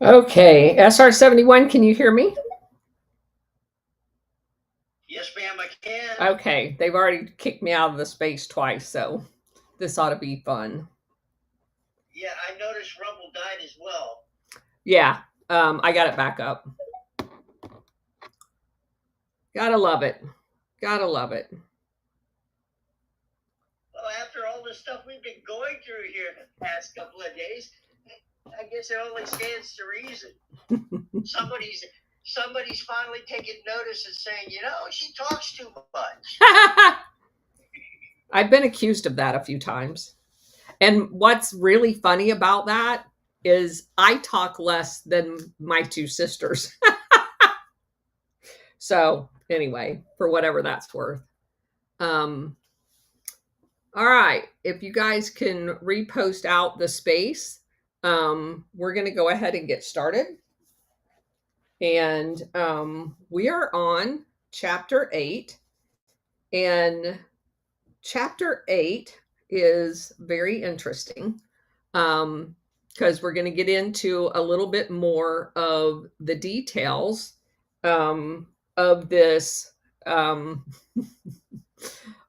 Okay, SR-71, can you hear me? Yes, ma'am, I can. Okay, they've already kicked me out of the space twice, so this ought to be fun. Yeah, I noticed Rumble died as well. Yeah, I got it back up. Gotta love it. Gotta love it. Well, after all the stuff we've been going through here in the past couple of days, I guess it only stands to reason. Somebody's finally taking notice and saying, she talks too much. I've been accused of that a few times. And what's really funny about that is I talk less than my two sisters. So, anyway, for whatever that's worth. Um, all right. If you guys can repost out the space, we're going to go ahead and get started. And we are on chapter 8. And chapter 8 is very interesting because we're going to get into a little bit more of the details of this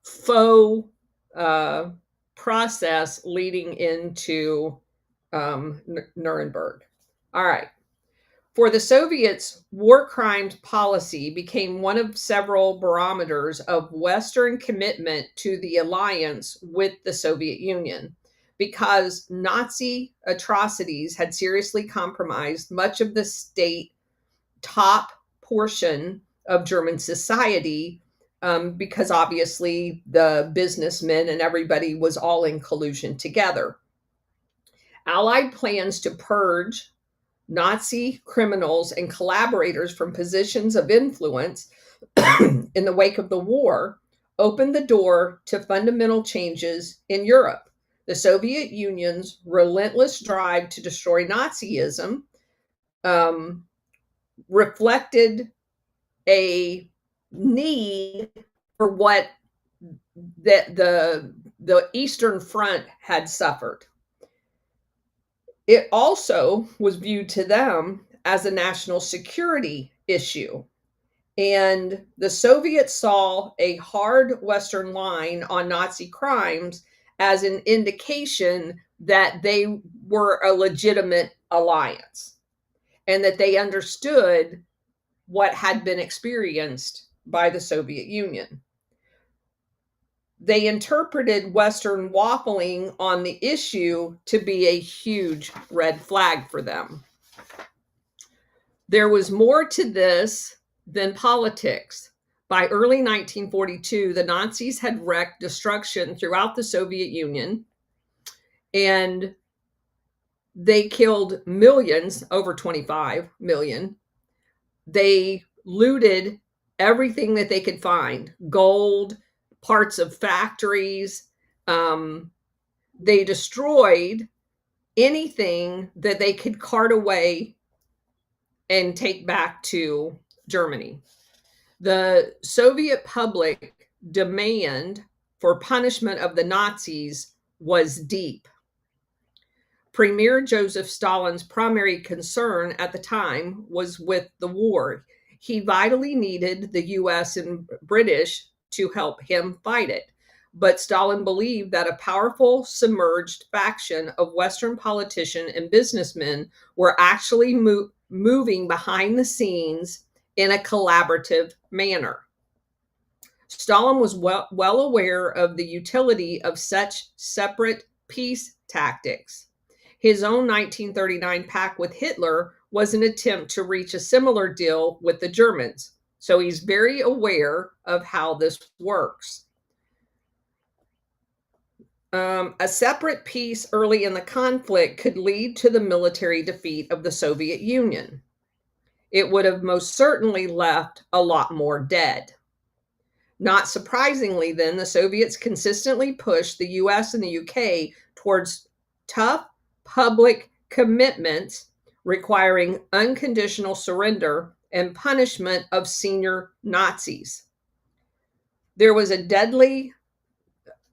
faux uh, process leading into Nuremberg. All right. For the Soviets, war crimes policy became one of several barometers of Western commitment to the alliance with the Soviet Union, because Nazi atrocities had seriously compromised much of the state top portion of German society, because obviously the businessmen and everybody was all in collusion together. Allied plans to purge Nazi criminals and collaborators from positions of influence in the wake of the war opened the door to fundamental changes in Europe. The Soviet Union's relentless drive to destroy Nazism um, reflected a need for what the Eastern Front had suffered. It also was viewed to them as a national security issue. And the Soviets saw a hard Western line on Nazi crimes as an indication that they were a legitimate alliance and that they understood what had been experienced by the Soviet Union. They interpreted Western waffling on the issue to be a huge red flag for them. There was more to this than politics. By early 1942, the Nazis had wreaked destruction throughout the Soviet Union, and they killed millions, over 25 million. They looted everything that they could find: gold, parts of factories. They destroyed anything that they could cart away and take back to Germany. The Soviet public demand for punishment of the Nazis was deep. Premier Joseph Stalin's primary concern at the time was with the war. He vitally needed the US and British to help him fight it. But Stalin believed that a powerful, submerged faction of Western politicians and businessmen were actually moving behind the scenes in a collaborative manner. Stalin was well aware of the utility of such separate peace tactics. His own 1939 pact with Hitler was an attempt to reach a similar deal with the Germans. So he's very aware of how this works. A separate peace early in the conflict could lead to the military defeat of the Soviet Union. It would have most certainly left a lot more dead. Not surprisingly, then, the Soviets consistently pushed the US and the UK towards tough public commitments requiring unconditional surrender and punishment of senior Nazis. There was a deadly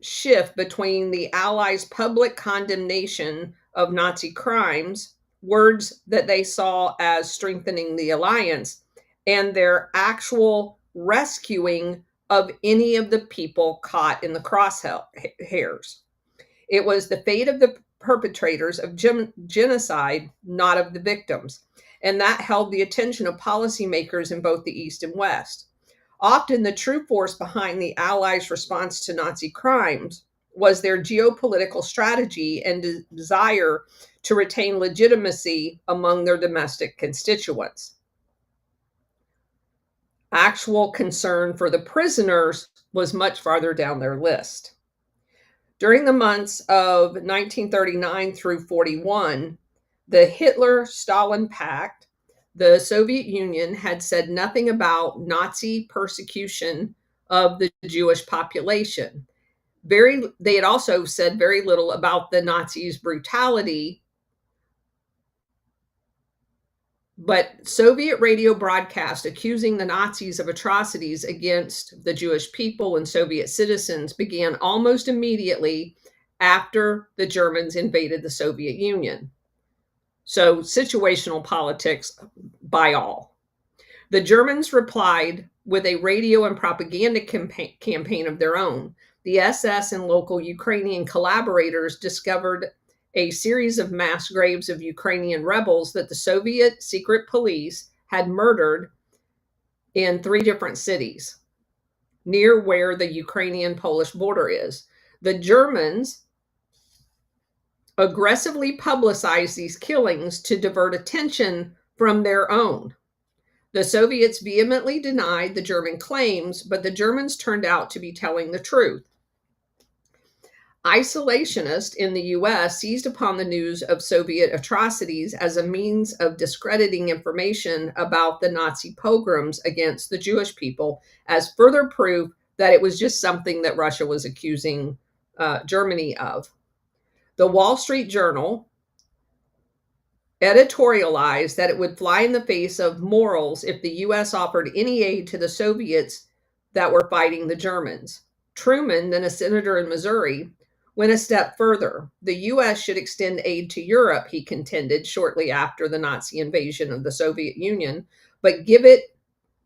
shift between the Allies' public condemnation of Nazi crimes, words that they saw as strengthening the alliance, and their actual rescuing of any of the people caught in the crosshairs. It was the fate of the perpetrators of genocide, not of the victims. And that held the attention of policymakers in both the East and West. Often, the true force behind the Allies' response to Nazi crimes was their geopolitical strategy and desire to retain legitimacy among their domestic constituents. Actual concern for the prisoners was much farther down their list. During the months of 1939 through 41, the Hitler-Stalin Pact, the Soviet Union had said nothing about Nazi persecution of the Jewish population. They had also said very little about the Nazis' brutality, but Soviet radio broadcasts accusing the Nazis of atrocities against the Jewish people and Soviet citizens began almost immediately after the Germans invaded the Soviet Union. So, situational politics by all. The Germans replied with a radio and propaganda campaign of their own. The SS and local Ukrainian collaborators discovered a series of mass graves of Ukrainian rebels that the Soviet secret police had murdered in 3 different cities near where the Ukrainian-Polish border is. The Germans aggressively publicized these killings to divert attention from their own. The Soviets vehemently denied the German claims, but the Germans turned out to be telling the truth. Isolationists in the US seized upon the news of Soviet atrocities as a means of discrediting information about the Nazi pogroms against the Jewish people as further proof that it was just something that Russia was accusing Germany of. The Wall Street Journal editorialized that it would fly in the face of morals if the US offered any aid to the Soviets that were fighting the Germans. Truman, then a senator in Missouri, went a step further. The US should extend aid to Europe, he contended shortly after the Nazi invasion of the Soviet Union, but give it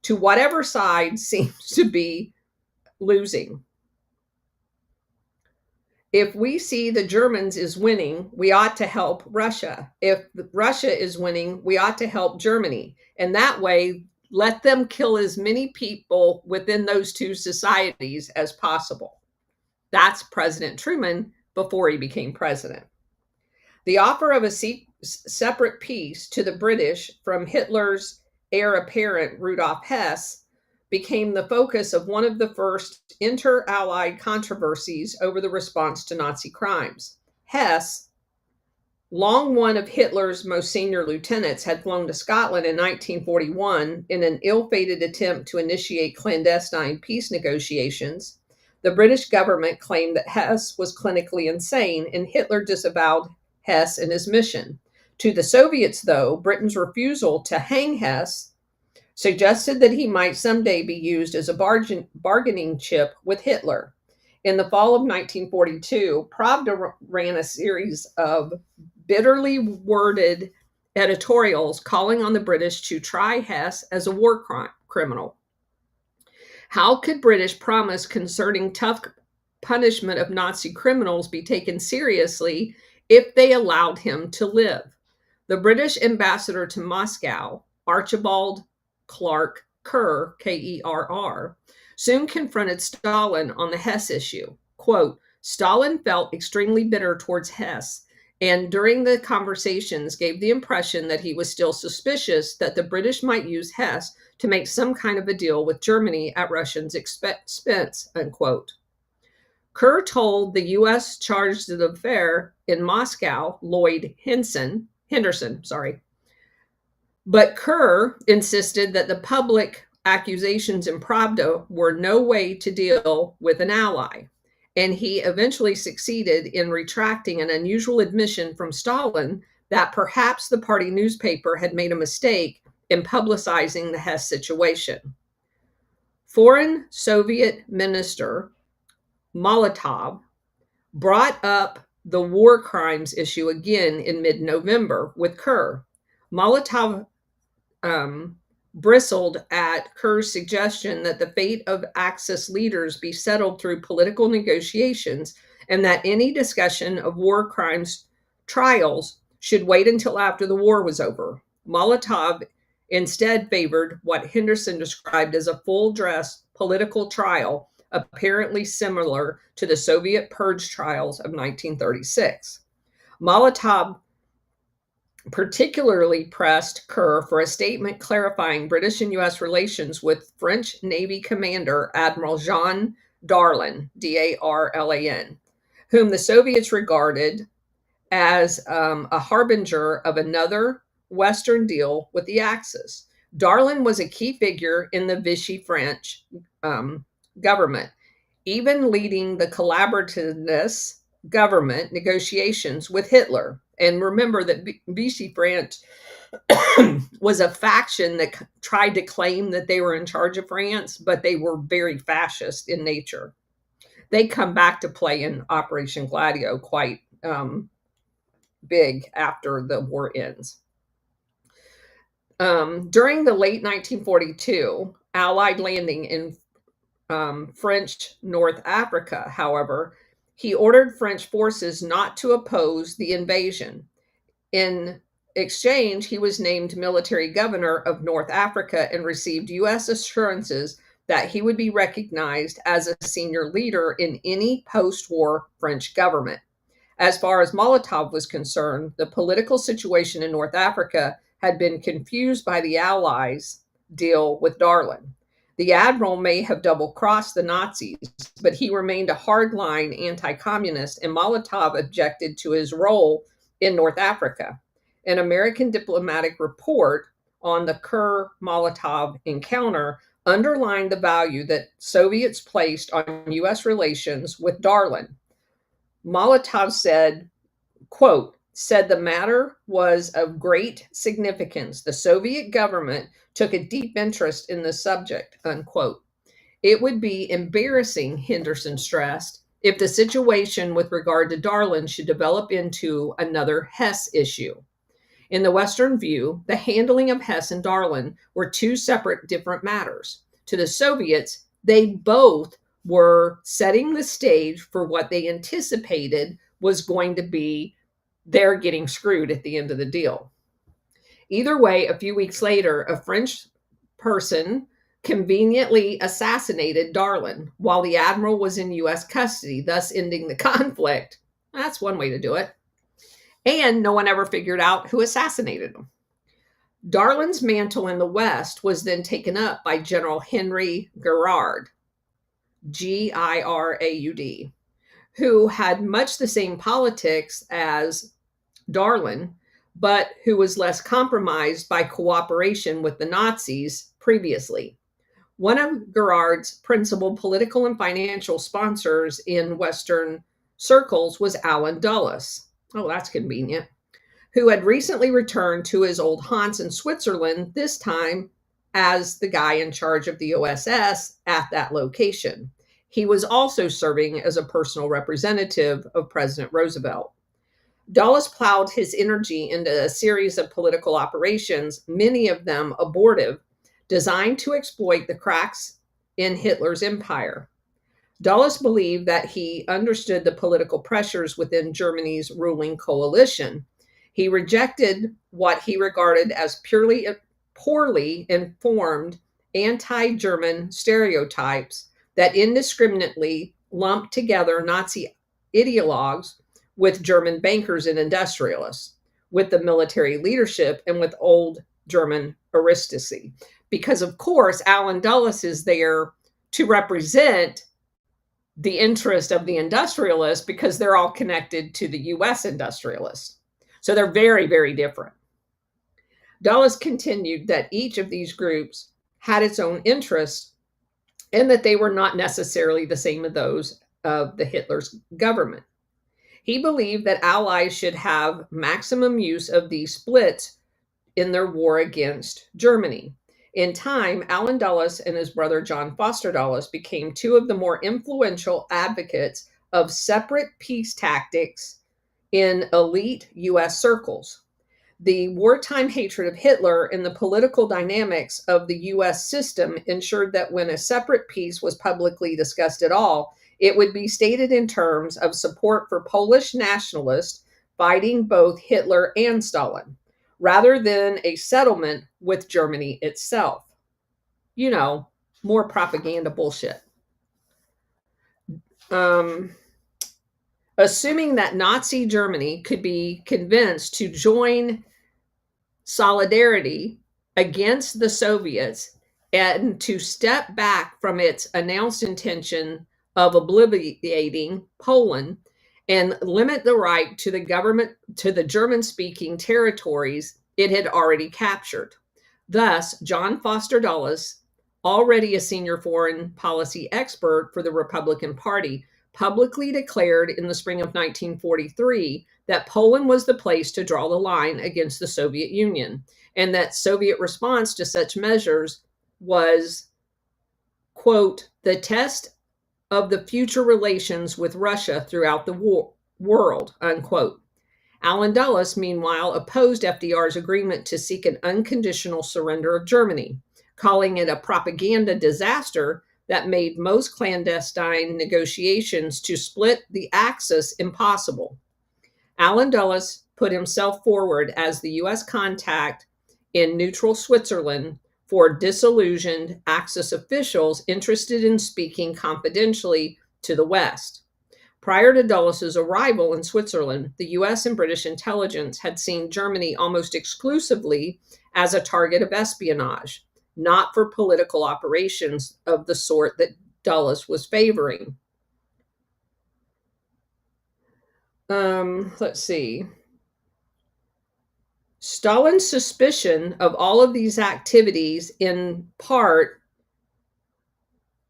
to whatever side seems to be losing. If we see the Germans is winning, we ought to help Russia. If Russia is winning, we ought to help Germany. And that way, let them kill as many people within those two societies as possible. That's President Truman before he became president. The offer of a separate peace to the British from Hitler's heir apparent, Rudolf Hess, became the focus of one of the first inter-Allied controversies over the response to Nazi crimes. Hess, long one of Hitler's most senior lieutenants, had flown to Scotland in 1941 in an ill-fated attempt to initiate clandestine peace negotiations. The British government claimed that Hess was clinically insane, and Hitler disavowed Hess and his mission. To the Soviets, though, Britain's refusal to hang Hess suggested that he might someday be used as a bargaining chip with Hitler. In the fall of 1942, Pravda ran a series of bitterly worded editorials calling on the British to try Hess as a war criminal. How could British promise concerning tough punishment of Nazi criminals be taken seriously if they allowed him to live? The British ambassador to Moscow, Archibald Clark Kerr, Kerr, soon confronted Stalin on the Hess issue. Quote, Stalin felt extremely bitter towards Hess, and during the conversations gave the impression that he was still suspicious that the British might use Hess to make some kind of a deal with Germany at Russians' expense, unquote. Kerr told the U.S. charge d'affaires in Moscow, Lloyd Henderson, but Kerr insisted that the public accusations in Pravda were no way to deal with an ally, and he eventually succeeded in retracting an unusual admission from Stalin that perhaps the party newspaper had made a mistake in publicizing the Hess situation. Foreign Soviet Minister Molotov brought up the war crimes issue again in mid November with Kerr. Molotov bristled at Kerr's suggestion that the fate of Axis leaders be settled through political negotiations and that any discussion of war crimes trials should wait until after the war was over. Molotov instead favored what Henderson described as a full dress political trial, apparently similar to the Soviet purge trials of 1936. Molotov particularly pressed Kerr for a statement clarifying British and U.S. relations with French Navy Commander Admiral Jean Darlan, Darlan, whom the Soviets regarded as a harbinger of another Western deal with the Axis. Darlan was a key figure in the Vichy French government, even leading the collaborativeness government negotiations with Hitler. And remember that Vichy France was a faction that tried to claim that they were in charge of France, but they were very fascist in nature. They come back to play in Operation Gladio quite big after the war ends. During the late 1942 Allied landing in French North Africa, however, he ordered French forces not to oppose the invasion. In exchange, he was named military governor of North Africa and received U.S. assurances that he would be recognized as a senior leader in any post-war French government. As far as Molotov was concerned, the political situation in North Africa had been confused by the Allies' deal with Darlan. The admiral may have double-crossed the Nazis, but he remained a hardline anti-communist, and Molotov objected to his role in North Africa. An American diplomatic report on the Kerr-Molotov encounter underlined the value that Soviets placed on U.S. relations with Darlan. Molotov said, quote, said the matter was of great significance. The Soviet government took a deep interest in the subject, unquote. It would be embarrassing, Henderson stressed, if the situation with regard to Darlan should develop into another Hess issue. In the Western view, the handling of Hess and Darlan were two separate, different matters. To the Soviets, they both were setting the stage for what they anticipated was going to be they're getting screwed at the end of the deal. Either way, a few weeks later, a French person conveniently assassinated Darlan while the admiral was in U.S. custody, thus ending the conflict. That's one way to do it. And no one ever figured out who assassinated him. Darlan's mantle in the West was then taken up by General Henry Girard, G-I-R-A-U-D, who had much the same politics as Darlan, but who was less compromised by cooperation with the Nazis previously. One of Girard's principal political and financial sponsors in Western circles was Allen Dulles. Oh, that's convenient. Who had recently returned to his old haunts in Switzerland, this time as the guy in charge of the OSS at that location. He was also serving as a personal representative of President Roosevelt. Dulles plowed his energy into a series of political operations, many of them abortive, designed to exploit the cracks in Hitler's empire. Dulles believed that he understood the political pressures within Germany's ruling coalition. He rejected what he regarded as poorly informed anti-German stereotypes that indiscriminately lumped together Nazi ideologues with German bankers and industrialists, with the military leadership, and with old German aristocracy. Because, of course, Allen Dulles is there to represent the interest of the industrialists because they're all connected to the U.S. industrialists. So they're very, very different. Dulles continued that each of these groups had its own interests and that they were not necessarily the same as those of the Hitler's government. He believed that allies should have maximum use of these splits in their war against Germany. In time, Allen Dulles and his brother John Foster Dulles became two of the more influential advocates of separate peace tactics in elite US circles. The wartime hatred of Hitler and the political dynamics of the US system ensured that when a separate peace was publicly discussed at all, it would be stated in terms of support for Polish nationalists fighting both Hitler and Stalin, rather than a settlement with Germany itself. You know, more propaganda bullshit. Um, Assuming that Nazi Germany could be convinced to join solidarity against the Soviets and to step back from its announced intention of obliterating Poland and limit the right to the government to the German speaking territories it had already captured. Thus, John Foster Dulles, already a senior foreign policy expert for the Republican Party, publicly declared in the spring of 1943 that Poland was the place to draw the line against the Soviet Union, and that Soviet response to such measures was, quote, the test of the future relations with Russia throughout the world, unquote. Allen Dulles, meanwhile, opposed FDR's agreement to seek an unconditional surrender of Germany, calling it a propaganda disaster that made most clandestine negotiations to split the Axis impossible. Allen Dulles put himself forward as the U.S. contact in neutral Switzerland for disillusioned Axis officials interested in speaking confidentially to the West. Prior to Dulles' arrival in Switzerland, the U.S. and British intelligence had seen Germany almost exclusively as a target of espionage, not for political operations of the sort that Dulles was favoring. Let's see. Stalin's suspicion of all of these activities, in part,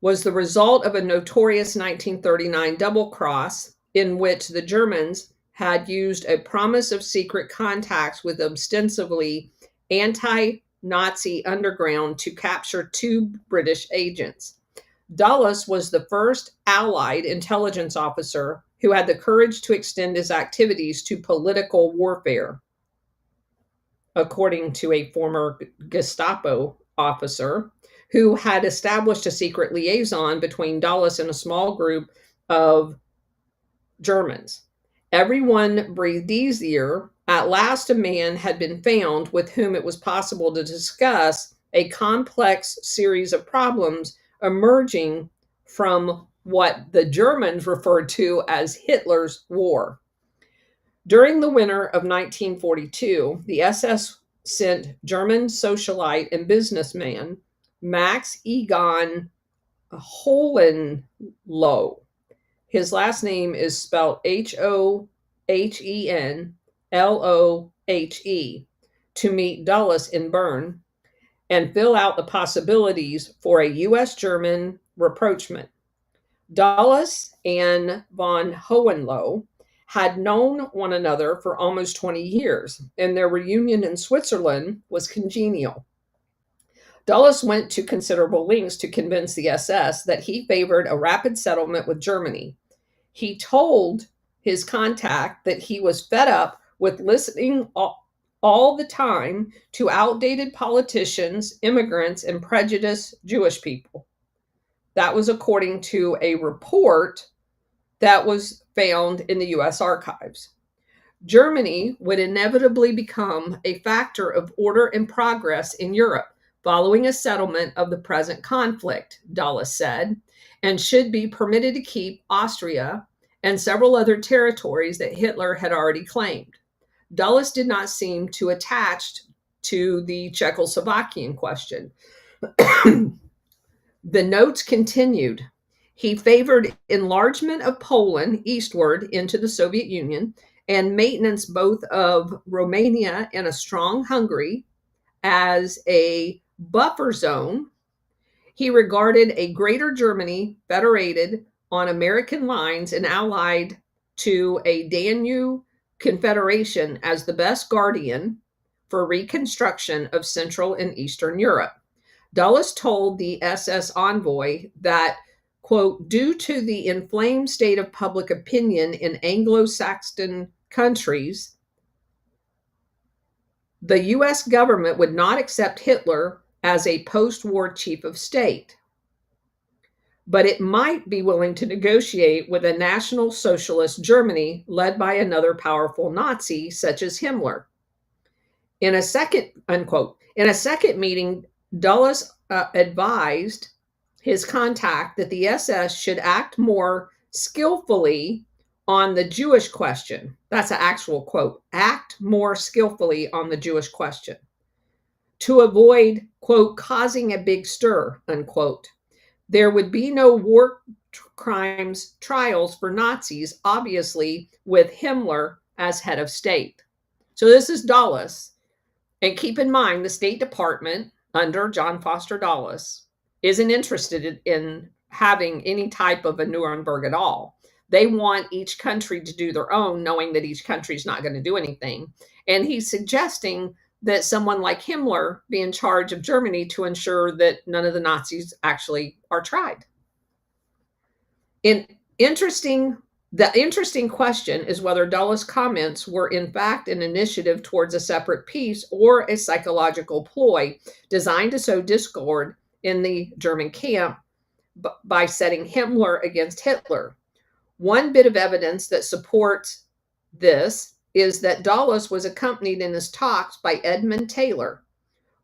was the result of a notorious 1939 double cross in which the Germans had used a promise of secret contacts with ostensibly anti-Nazi underground to capture 2 British agents. Dulles was the first Allied intelligence officer who had the courage to extend his activities to political warfare, according to a former Gestapo officer who had established a secret liaison between Dulles and a small group of Germans. Everyone breathed easier. At last, a man had been found with whom it was possible to discuss a complex series of problems emerging from what the Germans referred to as Hitler's war. During the winter of 1942, the SS sent German socialite and businessman Max Egon Hohenlohe. His last name is spelled Hohenlohe, to meet Dulles in Bern and fill out the possibilities for a U.S.-German rapprochement. Dulles and von Hohenlohe had known one another for almost 20 years, and their reunion in Switzerland was congenial. Dulles went to considerable lengths to convince the SS that he favored a rapid settlement with Germany. He told his contact that he was fed up with listening all the time to outdated politicians, immigrants, and prejudiced Jewish people. That was according to a report that was found in the U.S. archives. Germany would inevitably become a factor of order and progress in Europe following a settlement of the present conflict, Dulles said, and should be permitted to keep Austria and several other territories that Hitler had already claimed. Dulles did not seem too attached to the Czechoslovakian question. The notes continued. He favored enlargement of Poland eastward into the Soviet Union and maintenance both of Romania and a strong Hungary as a buffer zone. He regarded a greater Germany federated on American lines and allied to a Danube confederation as the best guardian for reconstruction of Central and Eastern Europe. Dulles told the SS envoy that, quote, due to the inflamed state of public opinion in Anglo-Saxon countries, the US government would not accept Hitler as a post-war chief of state, but it might be willing to negotiate with a National Socialist Germany led by another powerful Nazi such as Himmler. In a second, unquote, in a second meeting, Dulles advised his contact that the SS should act more skillfully on the Jewish question. That's an actual quote. Act more skillfully on the Jewish question to avoid, quote, causing a big stir, unquote. There would be no war crimes trials for Nazis, obviously, with Himmler as head of state. So this is Dulles. And keep in mind, the State Department under John Foster Dulles isn't interested in having any type of a Nuremberg at all. They want each country to do their own, knowing that each country is not going to do anything. And he's suggesting that someone like Himmler be in charge of Germany to ensure that none of the Nazis actually are tried. The interesting question is whether Dulles' comments were in fact an initiative towards a separate peace or a psychological ploy designed to sow discord in the German camp by setting Himmler against Hitler. One bit of evidence that supports this is that Dulles was accompanied in his talks by Edmund Taylor,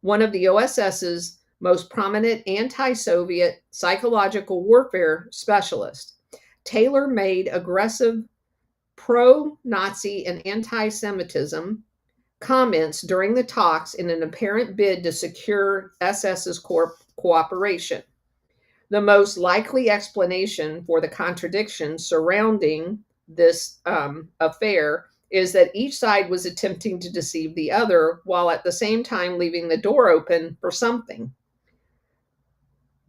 one of the OSS's most prominent anti-Soviet psychological warfare specialists. Taylor made aggressive pro-Nazi and anti-Semitism comments during the talks in an apparent bid to secure SS's cooperation. The most likely explanation for the contradiction surrounding this affair is that each side was attempting to deceive the other while at the same time leaving the door open for something.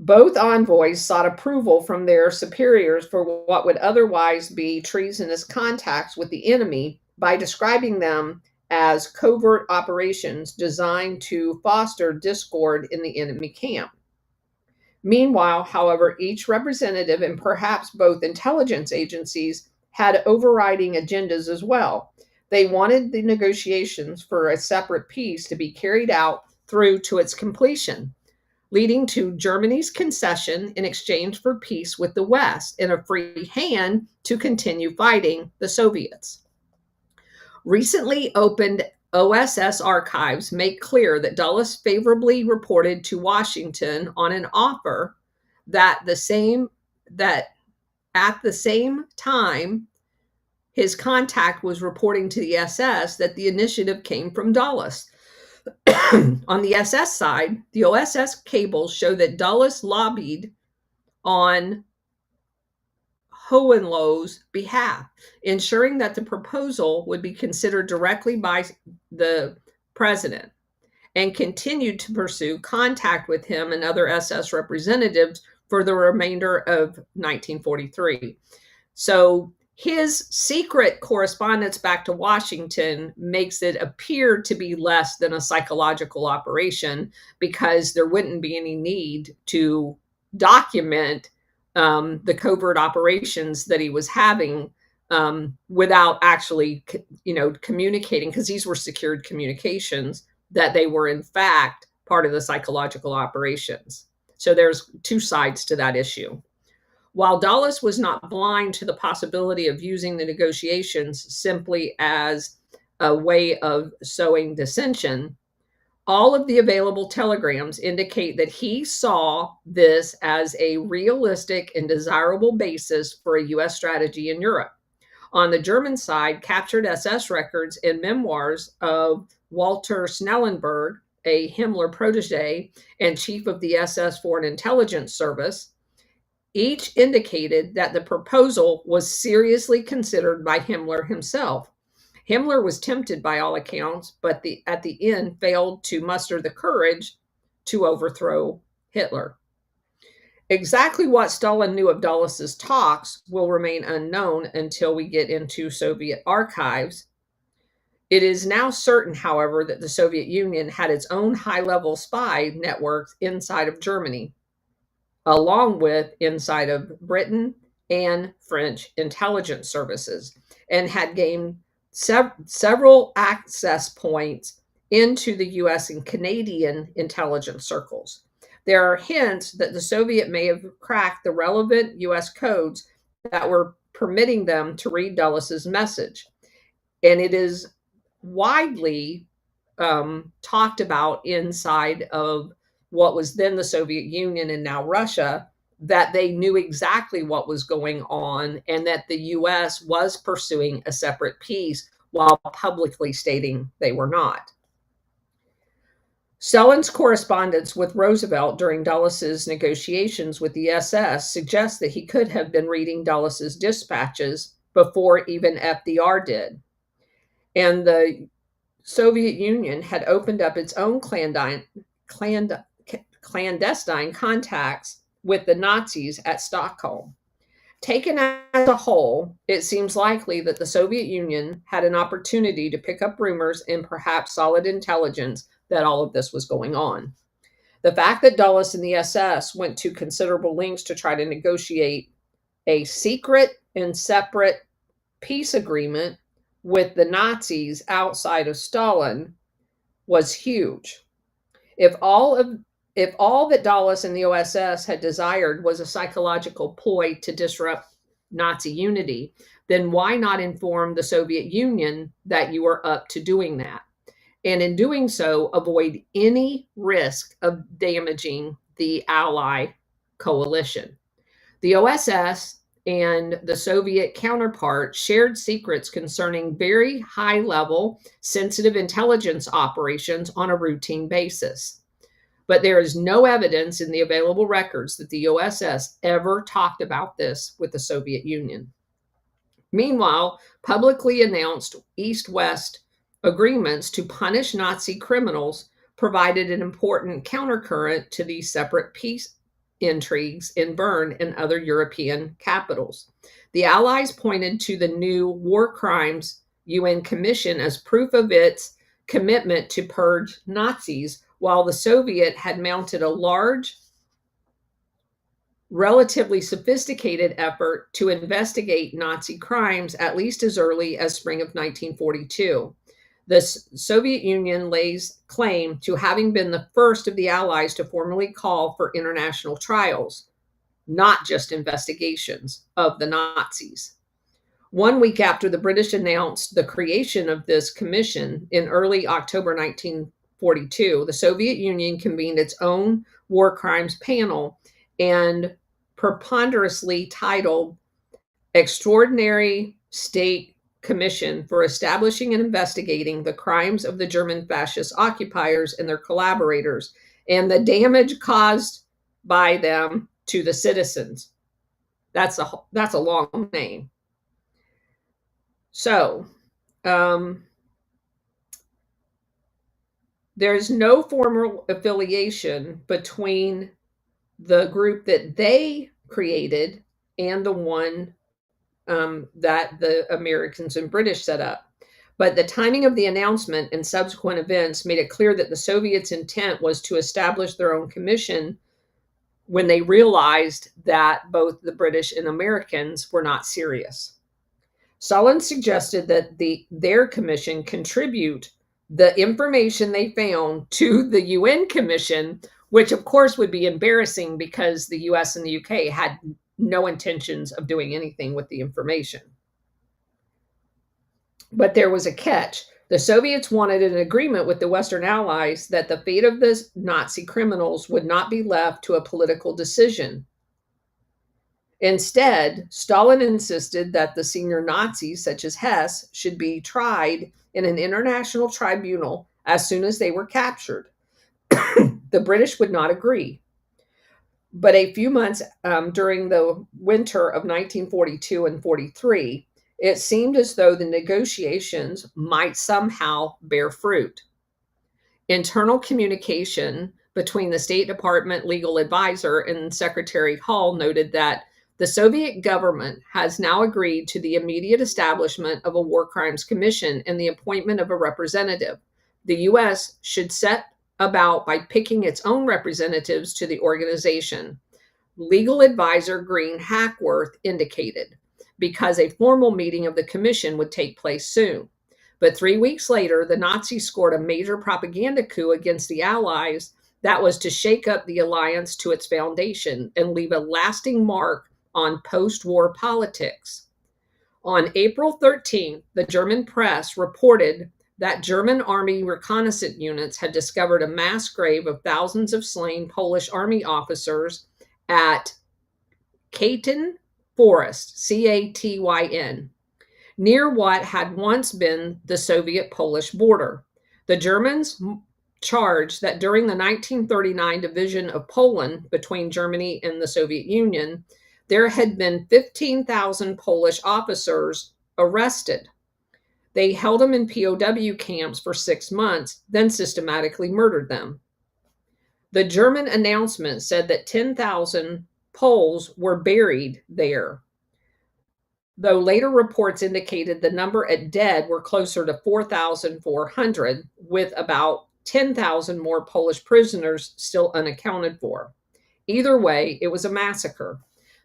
Both envoys sought approval from their superiors for what would otherwise be treasonous contacts with the enemy by describing them as covert operations designed to foster discord in the enemy camp. Meanwhile, however, each representative and perhaps both intelligence agencies had overriding agendas as well. They wanted the negotiations for a separate peace to be carried out through to its completion, leading to Germany's concession in exchange for peace with the West and a free hand to continue fighting the Soviets. Recently opened OSS archives make clear that Dulles favorably reported to Washington on an offer that at the same time his contact was reporting to the SS that the initiative came from Dulles. On the SS side, the OSS cables show that Dulles lobbied on Hohenloh's behalf, ensuring that the proposal would be considered directly by the president, and continued to pursue contact with him and other SS representatives for the remainder of 1943. So his secret correspondence back to Washington makes it appear to be less than a psychological operation because there wouldn't be any need to document the covert operations that he was having without actually, communicating, because these were secured communications, that they were in fact part of the psychological operations. So there's two sides to that issue. While Dulles was not blind to the possibility of using the negotiations simply as a way of sowing dissension, all of the available telegrams indicate that he saw this as a realistic and desirable basis for a U.S. strategy in Europe. On the German side, captured SS records and memoirs of Walter Snellenberg, a Himmler protege and chief of the SS Foreign Intelligence Service, each indicated that the proposal was seriously considered by Himmler himself. Himmler was tempted by all accounts, but at the end failed to muster the courage to overthrow Hitler. Exactly what Stalin knew of Dulles' talks will remain unknown until we get into Soviet archives. It is now certain, however, that the Soviet Union had its own high-level spy networks inside of Germany, along with inside of Britain and French intelligence services, and had gained several access points into the US and Canadian intelligence circles. There are hints that the Soviet may have cracked the relevant US codes that were permitting them to read Dulles' message. And it is widely talked about inside of what was then the Soviet Union and now Russia, that they knew exactly what was going on and that the US was pursuing a separate peace while publicly stating they were not. Stalin's correspondence with Roosevelt during Dulles' negotiations with the SS suggests that he could have been reading Dulles' dispatches before even FDR did. And the Soviet Union had opened up its own clandestine contacts with the Nazis at Stockholm. Taken as a whole, it seems likely that the Soviet Union had an opportunity to pick up rumors and perhaps solid intelligence that all of this was going on. The fact that Dulles and the SS went to considerable lengths to try to negotiate a secret and separate peace agreement with the Nazis outside of Stalin was huge. If all that Dulles and the OSS had desired was a psychological ploy to disrupt Nazi unity, then why not inform the Soviet Union that you are up to doing that? And in doing so, avoid any risk of damaging the Ally coalition. The OSS and the Soviet counterpart shared secrets concerning very high-level, sensitive intelligence operations on a routine basis. But there is no evidence in the available records that the OSS ever talked about this with the Soviet Union. Meanwhile, publicly announced East-West agreements to punish Nazi criminals provided an important countercurrent to these separate peace intrigues in Bern and other European capitals. The Allies pointed to the new War Crimes UN Commission as proof of its commitment to purge Nazis, while the Soviet had mounted a large, relatively sophisticated effort to investigate Nazi crimes at least as early as spring of 1942. The Soviet Union lays claim to having been the first of the Allies to formally call for international trials, not just investigations of the Nazis. 1 week after the British announced the creation of this commission in early October 1942, the Soviet Union convened its own war crimes panel and preponderously titled Extraordinary State Commission for Establishing and Investigating the Crimes of the German Fascist Occupiers and Their Collaborators and the Damage Caused by Them to the Citizens. That's a long name. So, there's no formal affiliation between the group that they created and the one that the Americans and British set up. But the timing of the announcement and subsequent events made it clear that the Soviets' intent was to establish their own commission when they realized that both the British and Americans were not serious. Stalin suggested that their commission contribute the information they found to the UN Commission, which of course would be embarrassing because the US and the UK had no intentions of doing anything with the information. But there was a catch. The Soviets wanted an agreement with the Western Allies that the fate of the Nazi criminals would not be left to a political decision. Instead, Stalin insisted that the senior Nazis, such as Hess, should be tried in an international tribunal as soon as they were captured. The British would not agree. But a few months during the winter of 1942 and 43, it seemed as though the negotiations might somehow bear fruit. Internal communication between the State Department legal advisor and Secretary Hall noted that the Soviet government has now agreed to the immediate establishment of a War Crimes Commission and the appointment of a representative. The U.S. should set about by picking its own representatives to the organization. Legal advisor Green Hackworth indicated, because a formal meeting of the commission would take place soon. But 3 weeks later, the Nazis scored a major propaganda coup against the Allies that was to shake up the alliance to its foundation and leave a lasting mark on post war politics. On April 13th, the German press reported that German army reconnaissance units had discovered a mass grave of thousands of slain Polish army officers at Katyn Forest, Catyn, near what had once been the Soviet Polish border. The Germans charged that during the 1939 division of Poland between Germany and the Soviet Union, there had been 15,000 Polish officers arrested. They held them in POW camps for 6 months, then systematically murdered them. The German announcement said that 10,000 Poles were buried there, though later reports indicated the number at dead were closer to 4,400, with about 10,000 more Polish prisoners still unaccounted for. Either way, it was a massacre.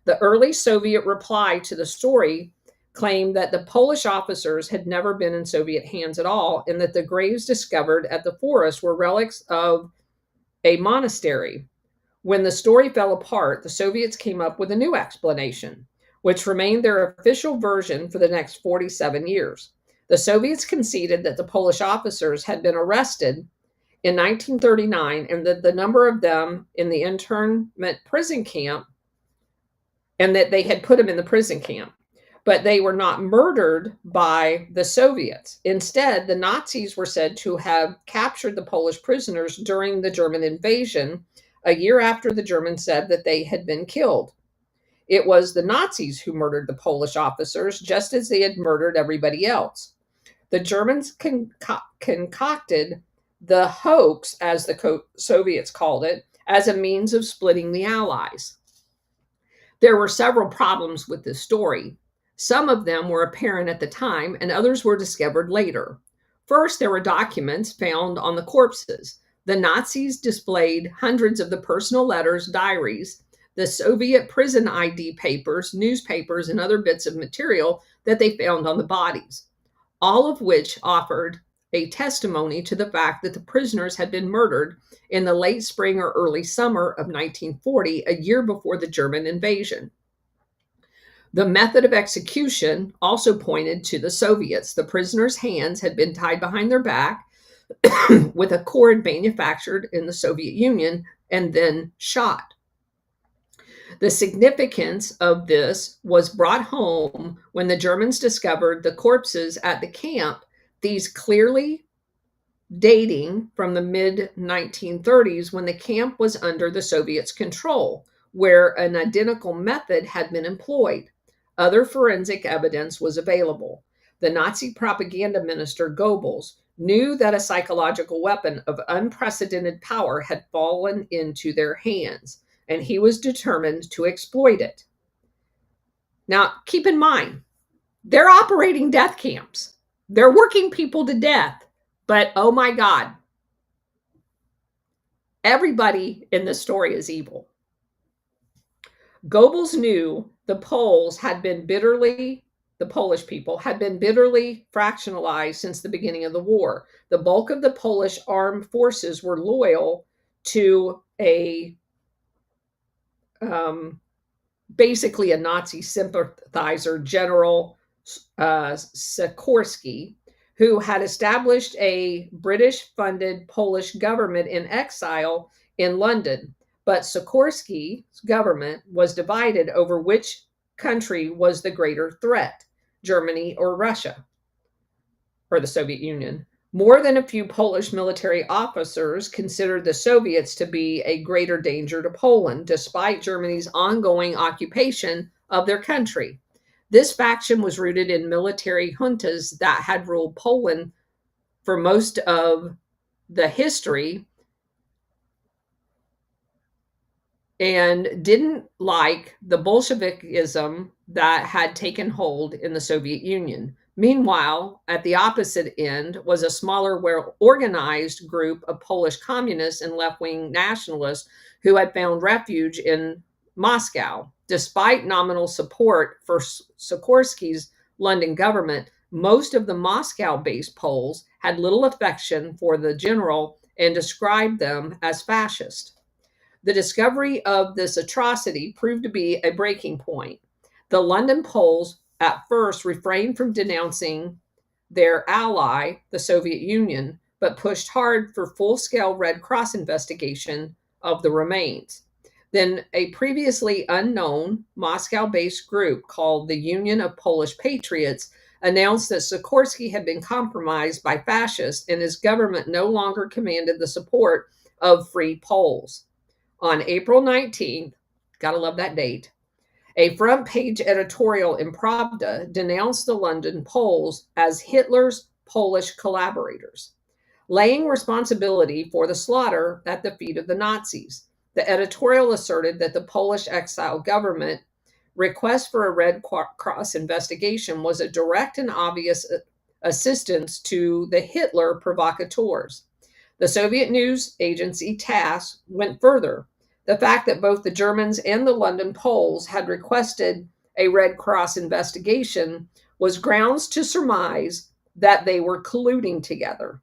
The early Soviet reply to the story claimed that the Polish officers had never been in Soviet hands at all, and that the graves discovered at the forest were relics of a monastery. When the story fell apart, the Soviets came up with a new explanation, which remained their official version for the next 47 years. The Soviets conceded that the Polish officers had been arrested in 1939 and that the number of them in the internment prison camp, and that they had put them in the prison camp, but they were not murdered by the Soviets. Instead, the Nazis were said to have captured the Polish prisoners during the German invasion, a year after the Germans said that they had been killed. It was the Nazis who murdered the Polish officers, just as they had murdered everybody else. The Germans concocted the hoax, as the Soviets called it, as a means of splitting the Allies. There were several problems with this story. Some of them were apparent at the time, and others were discovered later. First, there were documents found on the corpses. The Nazis displayed hundreds of the personal letters, diaries, the Soviet prison ID papers, newspapers, and other bits of material that they found on the bodies, all of which offered a testimony to the fact that the prisoners had been murdered in the late spring or early summer of 1940, a year before the German invasion. The method of execution also pointed to the Soviets. The prisoners' hands had been tied behind their back with a cord manufactured in the Soviet Union and then shot. The significance of this was brought home when the Germans discovered the corpses at the camp, these clearly dating from the mid-1930s when the camp was under the Soviets' control, where an identical method had been employed. Other forensic evidence was available. The Nazi propaganda minister Goebbels knew that a psychological weapon of unprecedented power had fallen into their hands, and he was determined to exploit it. Now, keep in mind, they're operating death camps. They're working people to death. But oh my God, everybody in this story is evil. Goebbels knew the Polish people had been bitterly fractionalized since the beginning of the war. The bulk of the Polish armed forces were loyal to basically a Nazi sympathizer, General Sikorski, who had established a British-funded Polish government in exile in London. But Sikorski's government was divided over which country was the greater threat, Germany or Russia, or the Soviet Union. More than a few Polish military officers considered the Soviets to be a greater danger to Poland, despite Germany's ongoing occupation of their country. This faction was rooted in military juntas that had ruled Poland for most of the history and didn't like the Bolshevikism that had taken hold in the Soviet Union. Meanwhile, at the opposite end was a smaller, well-organized group of Polish communists and left-wing nationalists who had found refuge in Moscow. Despite nominal support for Sikorski's London government, Most of the Moscow-based Poles had little affection for the general and described them as fascist. The discovery of this atrocity proved to be a breaking point. The London Poles at first refrained from denouncing their ally, the Soviet Union, but pushed hard for full scale Red Cross investigation of the remains. Then a previously unknown Moscow based group called the Union of Polish Patriots announced that Sikorsky had been compromised by fascists and his government no longer commanded the support of free Poles. On April 19th, gotta love that date, a front page editorial in Pravda denounced the London Poles as Hitler's Polish collaborators, laying responsibility for the slaughter at the feet of the Nazis. The editorial asserted that the Polish exile government request for a Red Cross investigation was a direct and obvious assistance to the Hitler provocateurs. The Soviet news agency TASS went further. The fact that both the Germans and the London Poles had requested a Red Cross investigation was grounds to surmise that they were colluding together.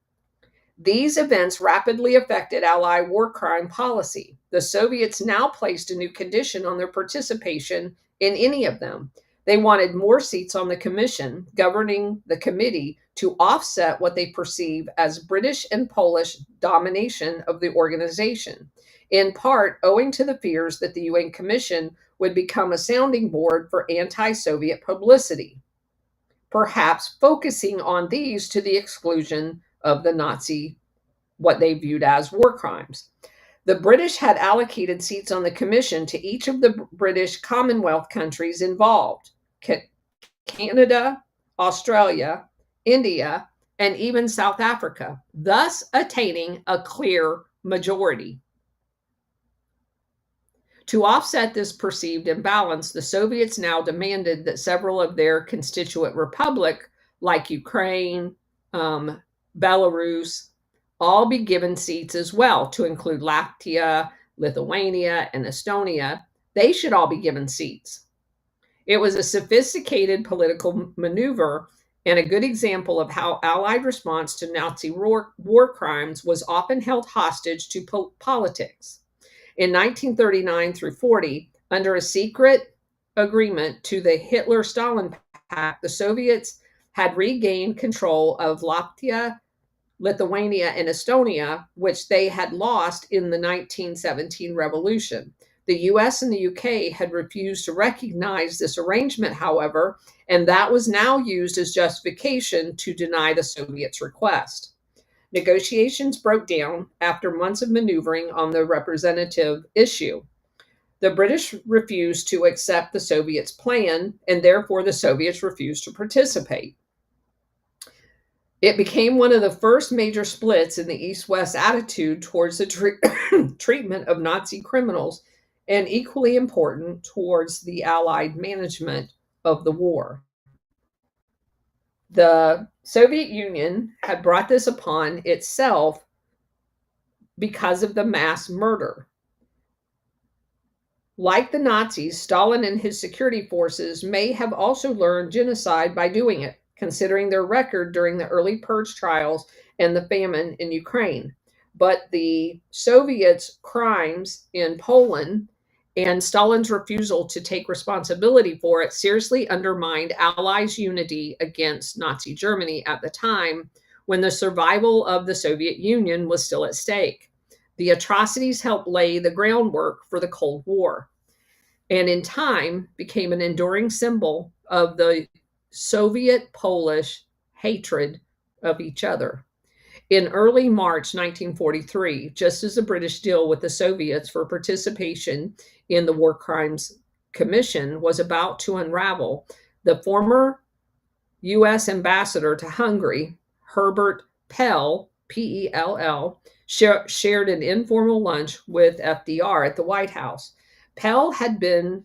These events rapidly affected Allied war crime policy. The Soviets now placed a new condition on their participation in any of them. They wanted more seats on the commission governing the committee to offset what they perceive as British and Polish domination of the organization, in part owing to the fears that the UN Commission would become a sounding board for anti Soviet publicity, perhaps focusing on these to the exclusion of the Nazi, what they viewed as war crimes. The British had allocated seats on the commission to each of the British Commonwealth countries involved: Canada, Australia, India, and even South Africa, thus attaining a clear majority. To offset this perceived imbalance, the Soviets now demanded that several of their constituent republics, like Ukraine, Belarus, all be given seats as well, to include Latvia, Lithuania, and Estonia. They should all be given seats. It was a sophisticated political maneuver and a good example of how Allied response to Nazi war crimes was often held hostage to politics. In 1939 through 40, under a secret agreement to the Hitler-Stalin Pact, the Soviets had regained control of Latvia, Lithuania, and Estonia, which they had lost in the 1917 revolution. The US and the UK had refused to recognize this arrangement, however, and that was now used as justification to deny the Soviets' request. Negotiations broke down after months of maneuvering on the representative issue. The British refused to accept the Soviets' plan, and therefore the Soviets refused to participate. It became one of the first major splits in the East-West attitude towards the treatment of Nazi criminals, and equally important towards the Allied management of the war. The Soviet Union had brought this upon itself because of the mass murder. Like the Nazis, Stalin and his security forces may have also learned genocide by doing it, considering their record during the early purge trials and the famine in Ukraine. But the Soviets' crimes in Poland and Stalin's refusal to take responsibility for it seriously undermined Allies' unity against Nazi Germany at the time, when the survival of the Soviet Union was still at stake. The atrocities helped lay the groundwork for the Cold War, and in time became an enduring symbol of the Soviet-Polish hatred of each other. In early March 1943, just as the British deal with the Soviets for participation in the War Crimes Commission was about to unravel, the former U.S. ambassador to Hungary, Herbert Pell, P-E-L-L, shared an informal lunch with FDR at the White House. Pell had been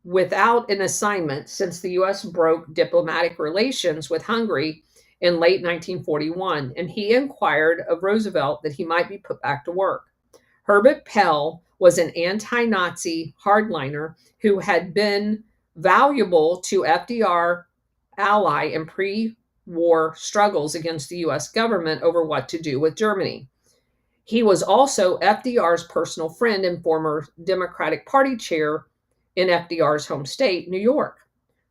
without an assignment since the U.S. broke diplomatic relations with Hungary in late 1941, and he inquired of Roosevelt that he might be put back to work. Herbert Pell was an anti-Nazi hardliner who had been valuable to FDR ally in pre-war struggles against the US government over what to do with Germany. He was also FDR's personal friend and former Democratic Party chair in FDR's home state, New York.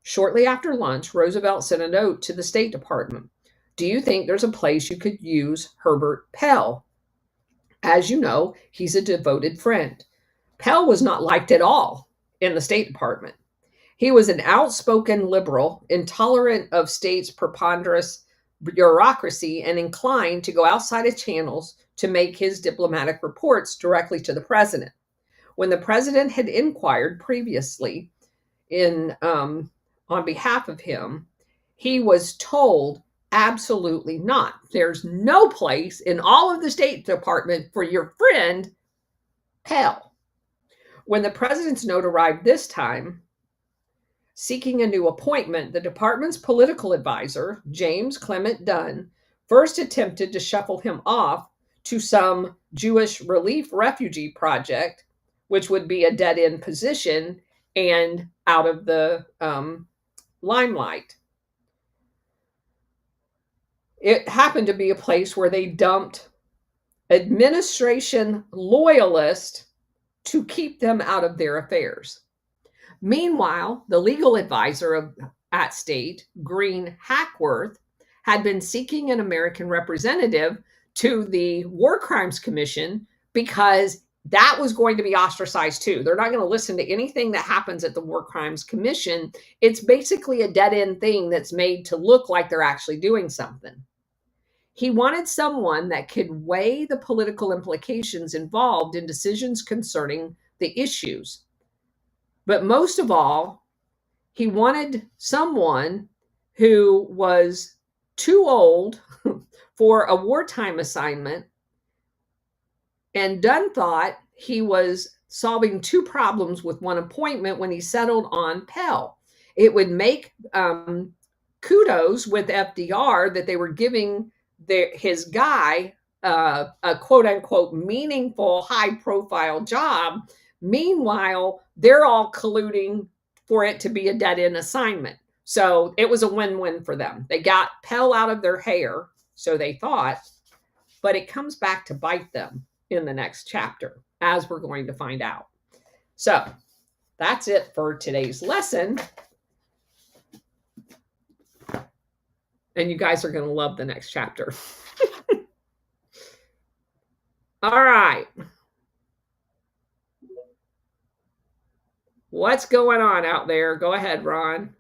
Shortly after lunch, Roosevelt sent a note to the State Department. Do you think there's a place you could use Herbert Pell? As you know, he's a devoted friend. Pell was not liked at all in the State Department. He was an outspoken liberal, intolerant of states' preponderance bureaucracy, and inclined to go outside of channels to make his diplomatic reports directly to the president. When the president had inquired previously on behalf of him, he was told absolutely not. There's no place in all of the State Department for your friend Pell. When the president's note arrived this time, seeking a new appointment, the department's political advisor, James Clement Dunn, first attempted to shuffle him off to some Jewish relief refugee project, which would be a dead end position and out of the limelight. It happened to be a place where they dumped administration loyalists to keep them out of their affairs. Meanwhile, the legal advisor at State, Green Hackworth, had been seeking an American representative to the War Crimes Commission because that was going to be ostracized too. They're not going to listen to anything that happens at the War Crimes Commission. It's basically a dead end thing that's made to look like they're actually doing something. He wanted someone that could weigh the political implications involved in decisions concerning the issues. But most of all, he wanted someone who was too old for a wartime assignment. And Dunn thought he was solving two problems with one appointment when he settled on Pell. It would make kudos with FDR that they were giving his guy a quote unquote meaningful, high profile job. Meanwhile, they're all colluding for it to be a dead end assignment. So it was a win win for them. They got Pell out of their hair, so they thought, but it comes back to bite them in the next chapter, as we're going to find out. So that's it for today's lesson. And you guys are going to love the next chapter. All right. What's going on out there? Go ahead, Ron.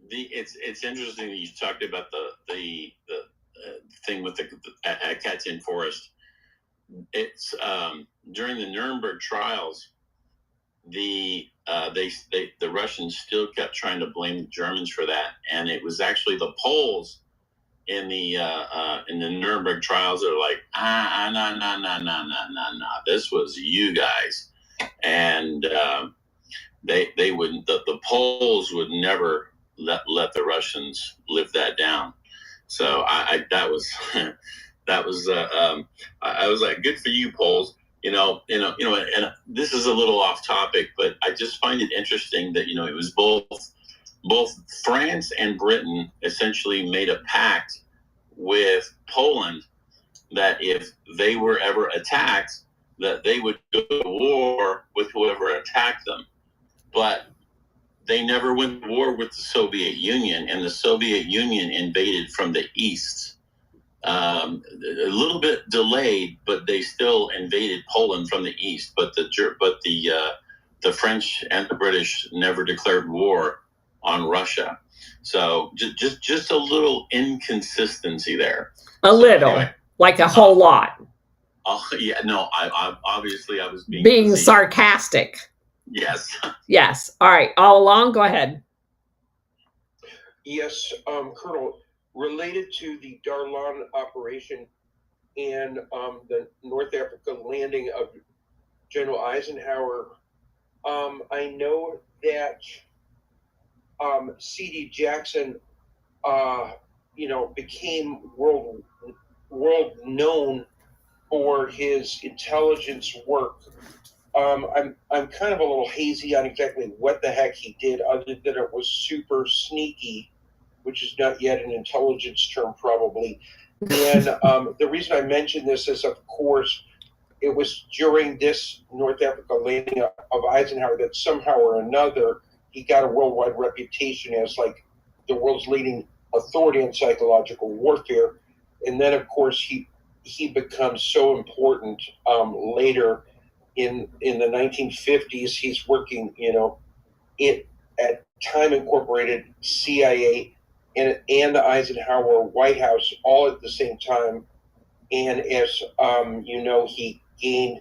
It's interesting that you talked about the thing with the Katyn Forest. It's during the Nuremberg trials, the Russians still kept trying to blame the Germans for that, and it was actually the Poles in the Nuremberg trials that are like, no, this was you guys, and they wouldn't. The Poles would never let the Russians live that down. So that was I was like, good for you, Poles. And this is a little off topic, but I just find it interesting that it was both France and Britain essentially made a pact with Poland that if they were ever attacked, that they would go to war with whoever attacked them. But they never went to war with the Soviet Union, and the Soviet Union invaded from the east. A little bit delayed, but they still invaded Poland from the east. But the French and the British never declared war on Russia. So just a little inconsistency there. Anyway, like a whole lot. Oh yeah, no, I obviously I was being sarcastic. Yes. Yes. All right. All along, go ahead. Yes, Colonel. Related to the Darlan operation and the North Africa landing of General Eisenhower, I know that C.D. Jackson, became world known for his intelligence work I'm kind of a little hazy on exactly what the heck he did, other than it was super sneaky, which is not yet an intelligence term, probably. And the reason I mention this is, of course, it was during this North Africa landing of Eisenhower that somehow or another he got a worldwide reputation as like the world's leading authority in psychological warfare. And then, of course, he becomes so important later in the 1950s. He's working, at Time Incorporated, CIA, and the Eisenhower White House all at the same time. And as he gained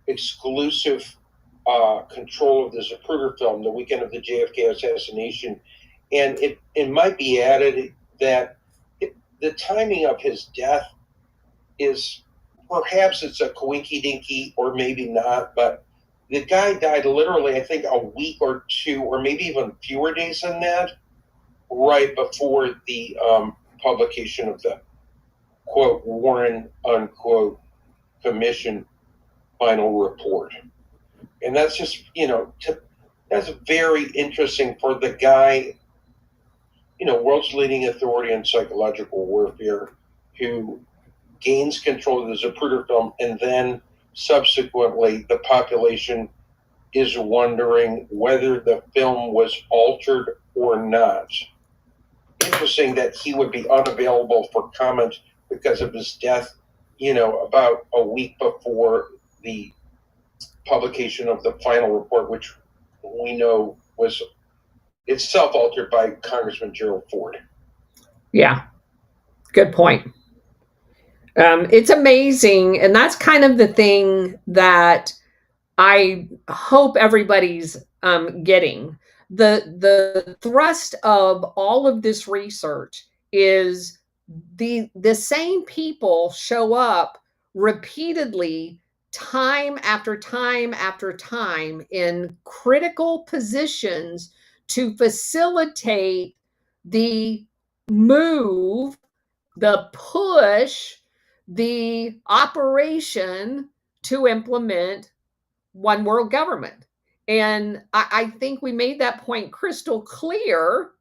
exclusive control of the Zapruder film, The Weekend of the JFK Assassination. And it might be added that the timing of his death is, perhaps it's a coinky dinky or maybe not, but the guy died literally, I think, a week or two, or maybe even fewer days than that, right before the publication of the quote Warren unquote commission final report. And that's just, that's very interesting for the guy, world's leading authority in psychological warfare, who gains control of the Zapruder film, and then subsequently the population is wondering whether the film was altered or not. Interesting that he would be unavailable for comment because of his death, about a week before the publication of the final report, which we know was itself altered by Congressman Gerald Ford. Yeah, good point. It's amazing, and that's kind of the thing that I hope everybody's getting. The thrust of all of this research is the same people show up repeatedly, time after time after time, in critical positions to facilitate the move, the push, the operation to implement one world government. And I think we made that point crystal clear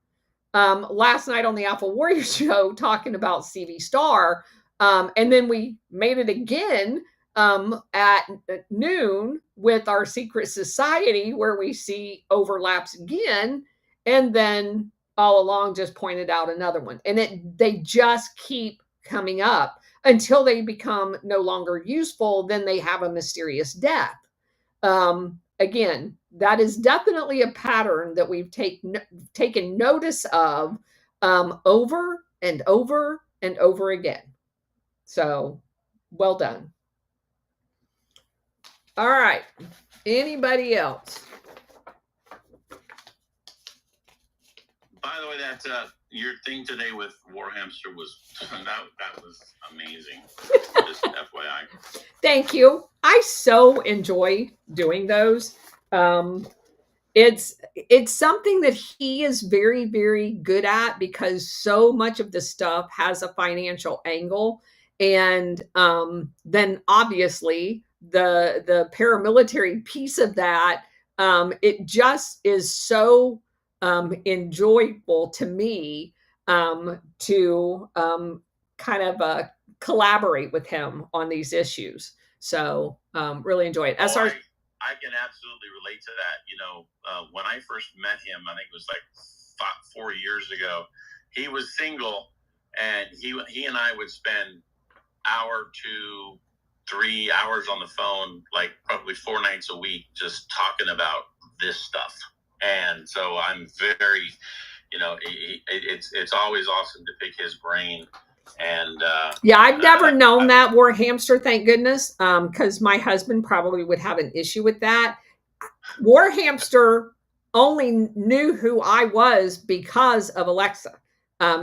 last night on the Alpha Warrior show, talking about CV Star. And then we made it again at noon with our secret society, where we see overlaps again. And then all along just pointed out another one. And they just keep coming up until they become no longer useful. Then they have a mysterious death. Again, that is definitely a pattern that we've taken notice of over and over and over again. So, well done. All right. Anybody else? By the way, that your thing today with Warhamster was that was amazing. Just FYI. Thank you. I so enjoy doing those. It's something that he is very, very good at, because so much of the stuff has a financial angle. And then obviously the paramilitary piece of that, it just is so enjoyable to me to kind of collaborate with him on these issues. So really enjoy it. I can absolutely relate to that. When I first met him, I think it was like 4 years ago, he was single, and he and I would spend hour to 3 hours on the phone, like probably 4 nights a week, just talking about this stuff. And so I'm very, it's always awesome to pick his brain. And yeah, I've never known that Warhamster, thank goodness, because my husband probably would have an issue with that. Warhamster only knew who I was because of Alexa.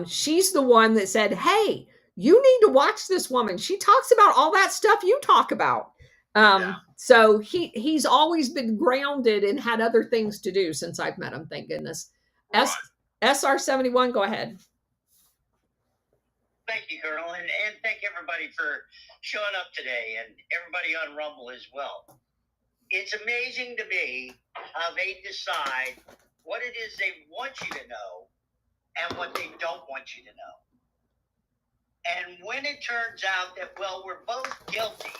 She's the one that said, "Hey, you need to watch this woman. She talks about all that stuff you talk about." So he's always been grounded and had other things to do since I've met him, thank goodness. Right. SR71, go ahead. Thank you, Colonel, and thank everybody for showing up today, and everybody on Rumble as well. it's amazing to me how they decide what it is they want you to know and what they don't want you to know. And when it turns out that, well, we're both guilty,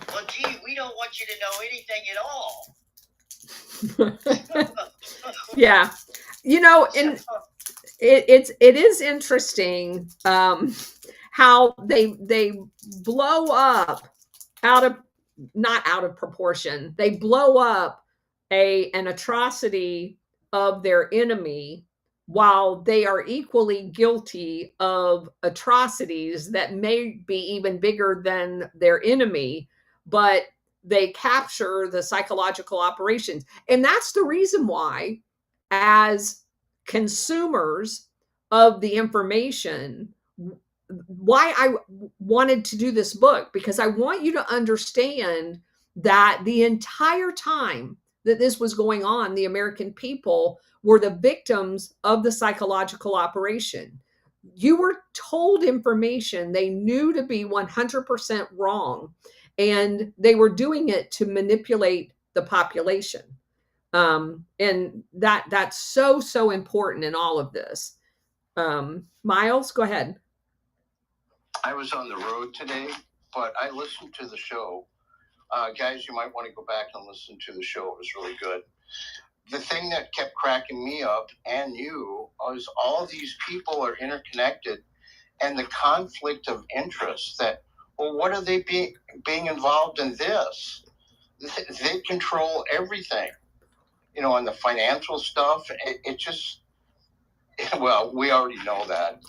well, gee, we don't want you to know anything at all. Yeah. You know, and it is interesting how they blow up not out of proportion. They blow up an atrocity of their enemy while they are equally guilty of atrocities that may be even bigger than their enemy, but they capture the psychological operations. And that's the reason why, as consumers of the information, why I wanted to do this book, because I want you to understand that the entire time that this was going on, the American people were the victims of the psychological operation. You were told information they knew to be 100% wrong, and they were doing it to manipulate the population. And that's so important in all of this. Miles, go ahead. I was on the road today, but I listened to the show. Guys, you might want to go back and listen to the show. It was really good. The thing that kept cracking me up, and you, is all these people are interconnected, and the conflict of interest that, well, what are they being involved in this? They control everything, you know, on the financial stuff. It just, well, we already know that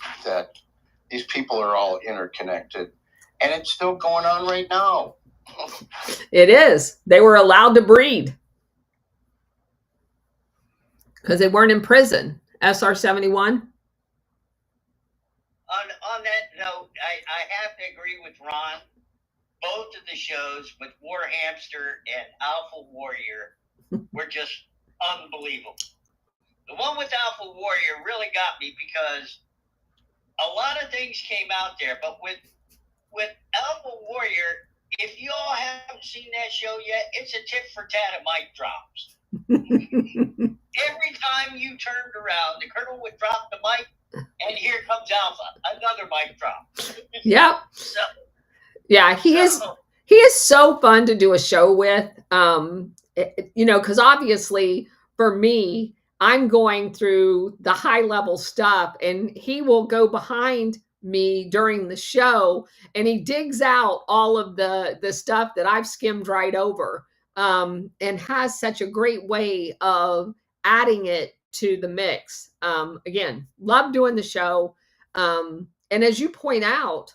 these people are all interconnected, and it's still going on right now. It is. They were allowed to breed because they weren't in prison. SR 71. On that note, I have to agree with Ron. Both of the shows with War Hamster and Alpha Warrior were just unbelievable. The one with Alpha Warrior really got me because a lot of things came out there, but with Alpha Warrior, if you all haven't seen that show yet, it's a tit for tat of mic drops. Every time you turned around, the colonel would drop the mic, and here comes Alpha, another mic drop. Yep. So, yeah, he is so fun to do a show with. You know, because obviously for me, I'm going through the high level stuff, and he will go behind me during the show, and he digs out all of the stuff that I've skimmed right over, and has such a great way of adding it to the mix. Again, love doing the show. And as you point out,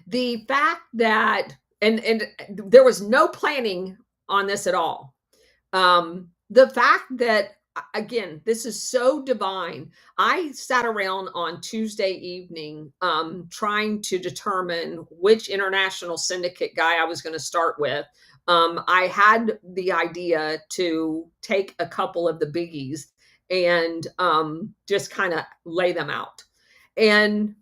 the fact that, and there was no planning on this at all. The fact that, again, this is so divine. I sat around on Tuesday evening trying to determine which international syndicate guy I was going to start with. I had the idea to take a couple of the biggies and just kind of lay them out. And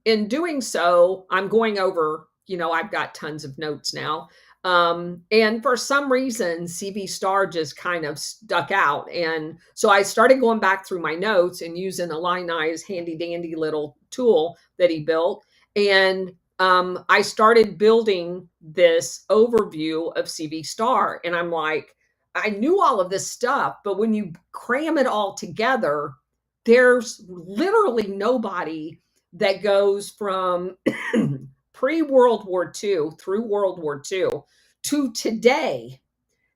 in doing so, I'm going over, you know, I've got tons of notes now. And for some reason, CV Star just kind of stuck out. And so I started going back through my notes and using Illini's handy dandy little tool that he built. And I started building this overview of CV Star. And I'm like, I knew all of this stuff, but when you cram it all together, there's literally nobody that goes from pre-World War II through World War II to today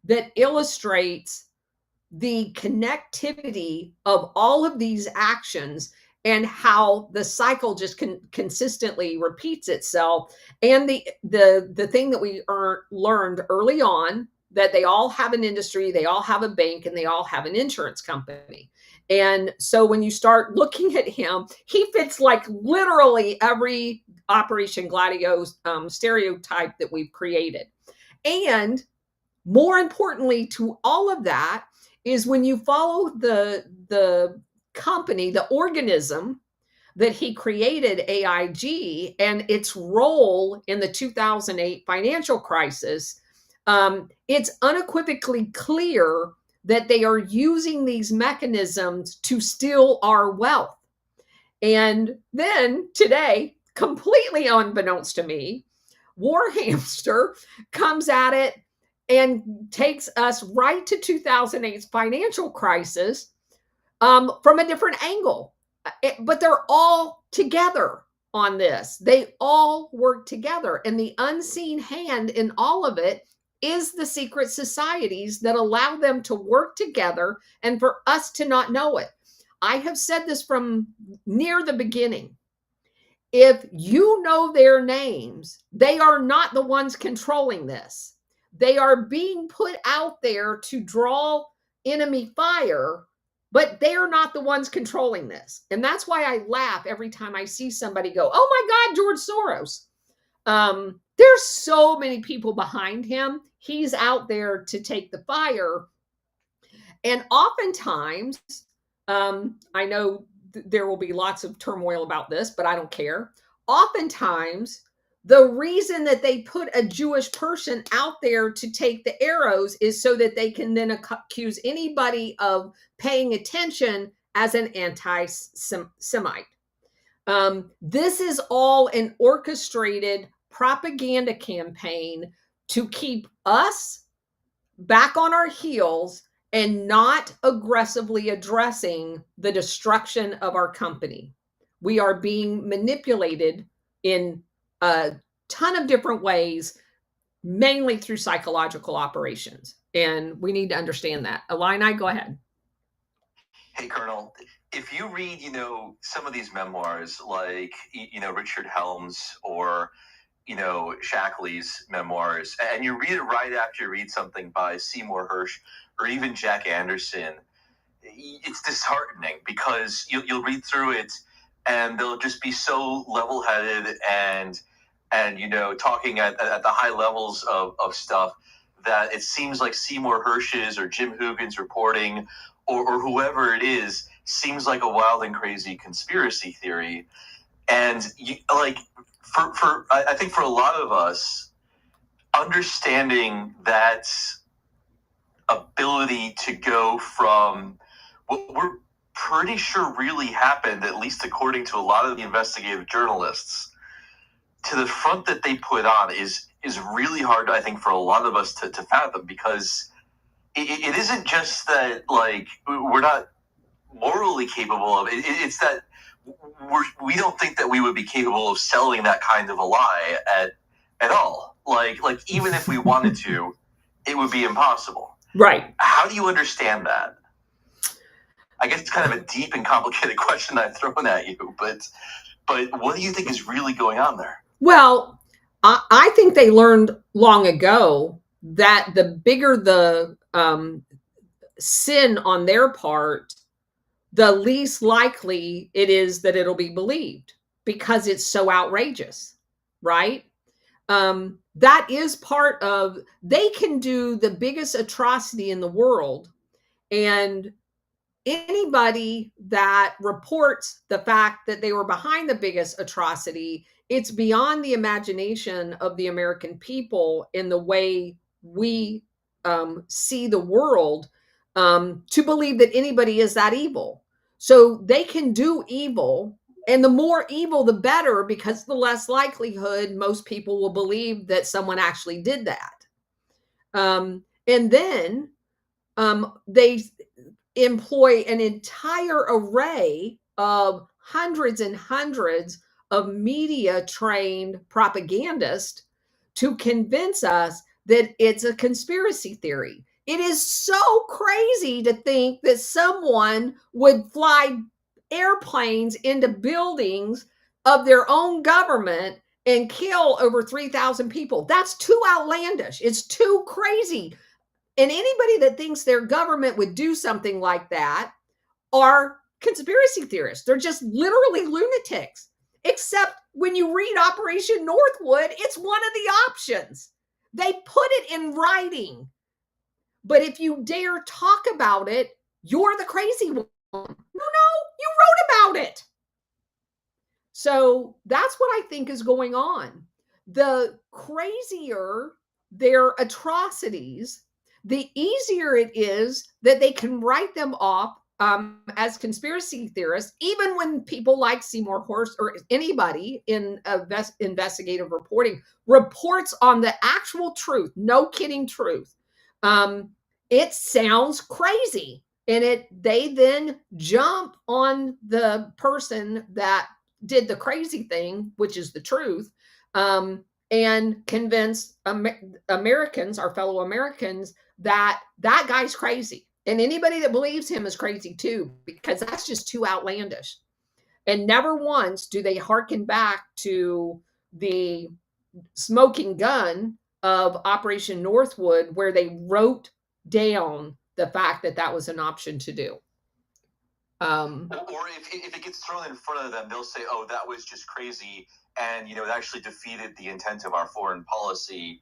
that illustrates the connectivity of all of these actions and how the cycle just consistently repeats itself. And the thing that we learned early on, that they all have an industry, they all have a bank, and they all have an insurance company. And so when you start looking at him, he fits like literally every Operation Gladio stereotype that we've created. And more importantly to all of that is when you follow the company, the organism that he created, AIG, and its role in the 2008 financial crisis, it's unequivocally clear that they are using these mechanisms to steal our wealth. And then today, completely unbeknownst to me, War Hamster comes at it and takes us right to 2008's financial crisis from a different angle. But they're all together on this. They all work together. And the unseen hand in all of it is the secret societies that allow them to work together and for us to not know it. I have said this from near the beginning. If you know their names, they are not the ones controlling this. They are being put out there to draw enemy fire, but they are not the ones controlling this. And that's why I laugh every time I see somebody go, "Oh my God, George Soros." There's so many people behind him. He's out there to take the fire. And oftentimes, I know there will be lots of turmoil about this, but I don't care. Oftentimes, the reason that they put a Jewish person out there to take the arrows is so that they can then accuse anybody of paying attention as an anti-Semite. This is all an orchestrated propaganda campaign to keep us back on our heels and not aggressively addressing the destruction of our company. We are being manipulated in a ton of different ways, mainly through psychological operations. And we need to understand that. Illini, go ahead. Hey, Colonel, if you read, some of these memoirs, like, Richard Helms or, Shackley's memoirs, and you read it right after you read something by Seymour Hersh or even Jack Anderson, it's disheartening because you'll read through it and they'll just be so level-headed and talking at the high levels of stuff that it seems like Seymour Hersh's or Jim Hoogan's reporting or whoever it is seems like a wild and crazy conspiracy theory. And I think for a lot of us, understanding that ability to go from what we're pretty sure really happened, at least according to a lot of the investigative journalists, to the front that they put on is really hard, I think, for a lot of us to fathom, because it isn't just that, like, we're not morally capable of it. It's that we don't think that we would be capable of selling that kind of a lie at all. Like even if we wanted to, it would be impossible. Right. How do you understand that? I guess it's kind of a deep and complicated question I've thrown at you, but what do you think is really going on there? Well, I think they learned long ago that the bigger the sin on their part, the least likely it is that it'll be believed because it's so outrageous, right? That is part of, they can do the biggest atrocity in the world, and anybody that reports the fact that they were behind the biggest atrocity, it's beyond the imagination of the American people in the way we see the world, to believe that anybody is that evil. So they can do evil, and the more evil, the better, because the less likelihood most people will believe that someone actually did that. And then they employ an entire array of hundreds and hundreds of media trained propagandists to convince us that it's a conspiracy theory. It is so crazy to think that someone would fly airplanes into buildings of their own government and kill over 3,000 people. That's too outlandish. It's too crazy. And anybody that thinks their government would do something like that are conspiracy theorists. They're just literally lunatics. Except when you read Operation Northwood, it's one of the options. They put it in writing. But if you dare talk about it, you're the crazy one. No, you wrote about it. So that's what I think is going on. The crazier their atrocities, the easier it is that they can write them off as conspiracy theorists, even when people like Seymour Horst or anybody in investigative reporting reports on the actual truth, no kidding truth. It sounds crazy, and they then jump on the person that did the crazy thing, which is the truth, and convince Americans, our fellow Americans, that guy's crazy. And anybody that believes him is crazy too, because that's just too outlandish. And never once do they hearken back to the smoking gun of Operation Northwood, where they wrote down the fact that that was an option to do. Or if it gets thrown in front of them, they'll say, oh, that was just crazy. And, it actually defeated the intent of our foreign policy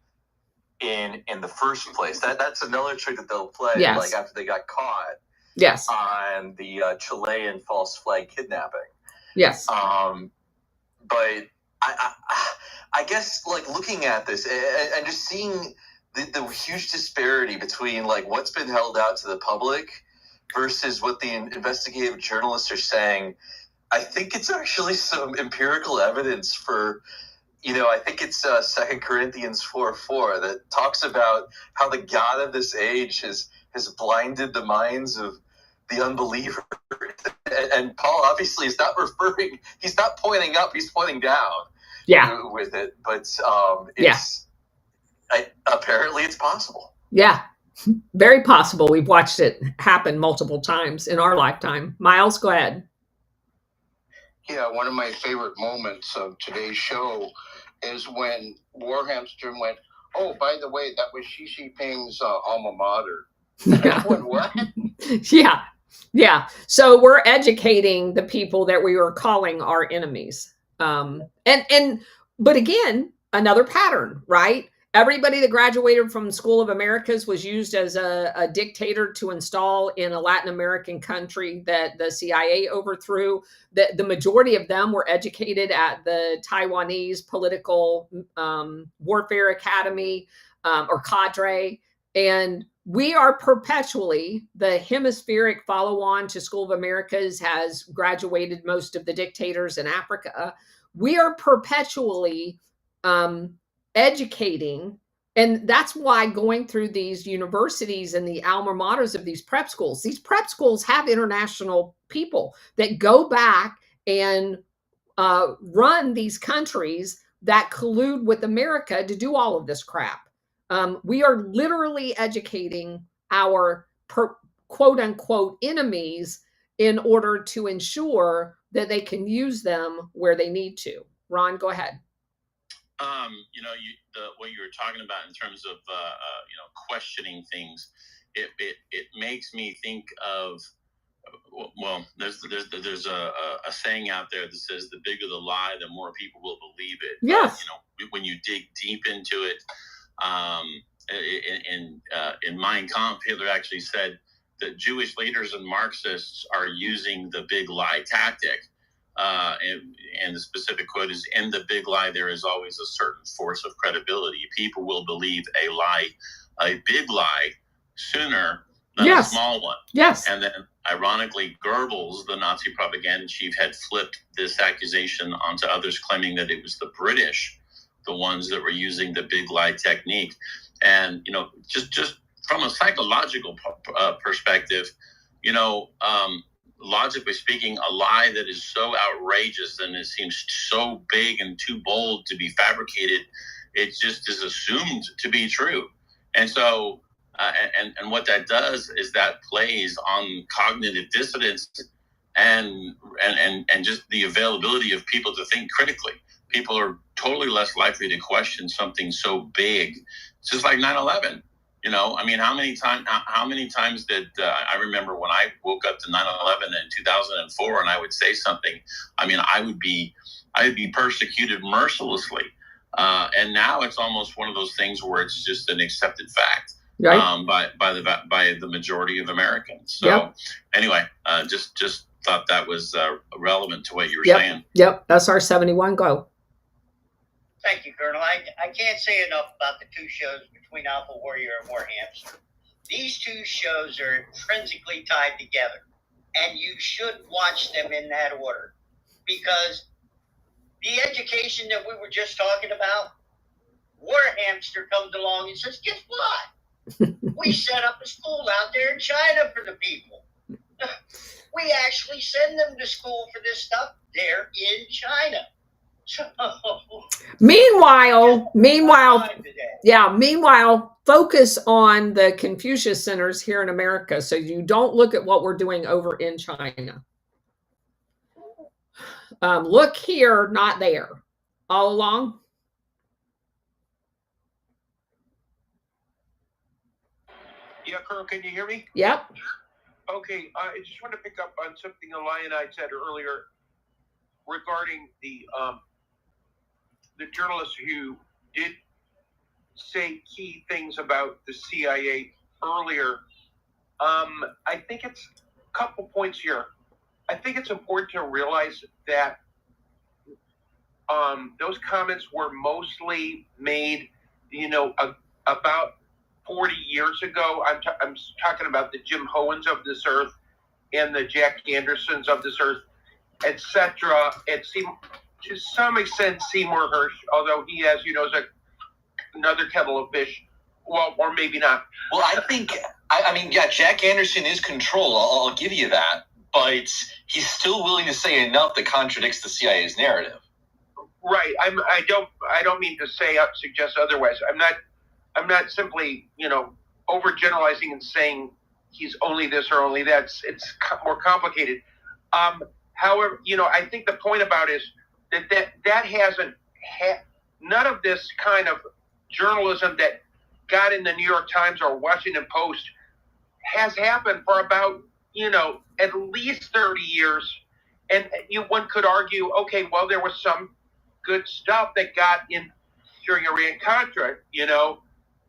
in the first place. That's another trick that they'll play, yes. Like after they got caught yes. on the Chilean false flag kidnapping. Yes. But I guess, like, looking at this and just seeing the huge disparity between, like, what's been held out to the public versus what the investigative journalists are saying, I think it's actually some empirical evidence for, I think it's 2 Corinthians 4:4 that talks about how the God of this age has blinded the minds of the unbeliever. And Paul obviously is not he's not pointing up, he's pointing down. Yeah. With it. But apparently it's possible. Yeah. Very possible. We've watched it happen multiple times in our lifetime. Miles, go ahead. Yeah, one of my favorite moments of today's show is when Warhamster went, oh, by the way, that was Xi Jinping's alma mater. Yeah. I went, what? Yeah. Yeah. So we're educating the people that we were calling our enemies. But again, another pattern, right? Everybody that graduated from School of Americas was used as a dictator to install in a Latin American country that the CIA overthrew. The majority of them were educated at the Taiwanese Political Warfare Academy or cadre. And we are perpetually, the hemispheric follow-on to School of Americas has graduated most of the dictators in Africa. We are perpetually educating. And that's why going through these universities and the alma maters of these prep schools have international people that go back and run these countries that collude with America to do all of this crap. We are literally educating our quote unquote enemies in order to ensure that they can use them where they need to. Ron, go ahead. What you were talking about in terms of questioning things, it makes me think of, well, there's a saying out there that says the bigger the lie, the more people will believe it. Yes. When you dig deep into it, in Mein Kampf, Hitler actually said that Jewish leaders and Marxists are using the big lie tactic. And the specific quote is, in the big lie, there is always a certain force of credibility. People will believe a big lie sooner than a small one. Yes. And then, ironically, Goebbels, the Nazi propaganda chief, had flipped this accusation onto others, claiming that it was the British, the ones that were using the big lie technique. And, just from a psychological perspective, logically speaking, a lie that is so outrageous and it seems so big and too bold to be fabricated, it just is assumed to be true. And so, and what that does is that plays on cognitive dissonance and just the availability of people to think critically. People are totally less likely to question something so big. It's just like 9/11. How many times did I remember when I woke up to 9/11 in 2004 and I would say something, I would be persecuted mercilessly. And now it's almost one of those things where it's just an accepted fact, right? by the majority of Americans. So anyway, just thought that was relevant to what you were saying. Yep. That's our 71 go. Thank you, Colonel. I can't say enough about the two shows between Alpha Warrior and War Hamster. These two shows are intrinsically tied together, and you should watch them in that order, because the education that we were just talking about, War Hamster comes along and says, guess what? We set up a school out there in China for the people. We actually send them to school for this stuff there in China. So, Meanwhile, focus on the Confucius centers here in America, so you don't look at what we're doing over in China. Look here, not there. All along. Yeah, Colonel, can you hear me? Yep. Okay, I just want to pick up on something Leonide said earlier regarding the journalist who did say key things about the CIA earlier. I think it's a couple points here. I think it's important to realize that those comments were mostly made, about 40 years ago. I'm talking about the Jim Howans of this earth and the Jack Andersons of this earth, etc. And to some extent Seymour Hersh, although he has, is another kettle of fish. Well, or maybe not. Well, I mean, Jack Anderson is control. I'll give you that, but he's still willing to say enough that contradicts the CIA's narrative. Right. I don't mean to suggest otherwise. I'm not simply, overgeneralizing and saying he's only this or only that. It's more complicated. However, I think the point about is that hasn't none of this kind of journalism that got in the New York Times or Washington Post has happened for about, at least 30 years. And one could argue, okay, well, there was some good stuff that got in during Iran-Contra,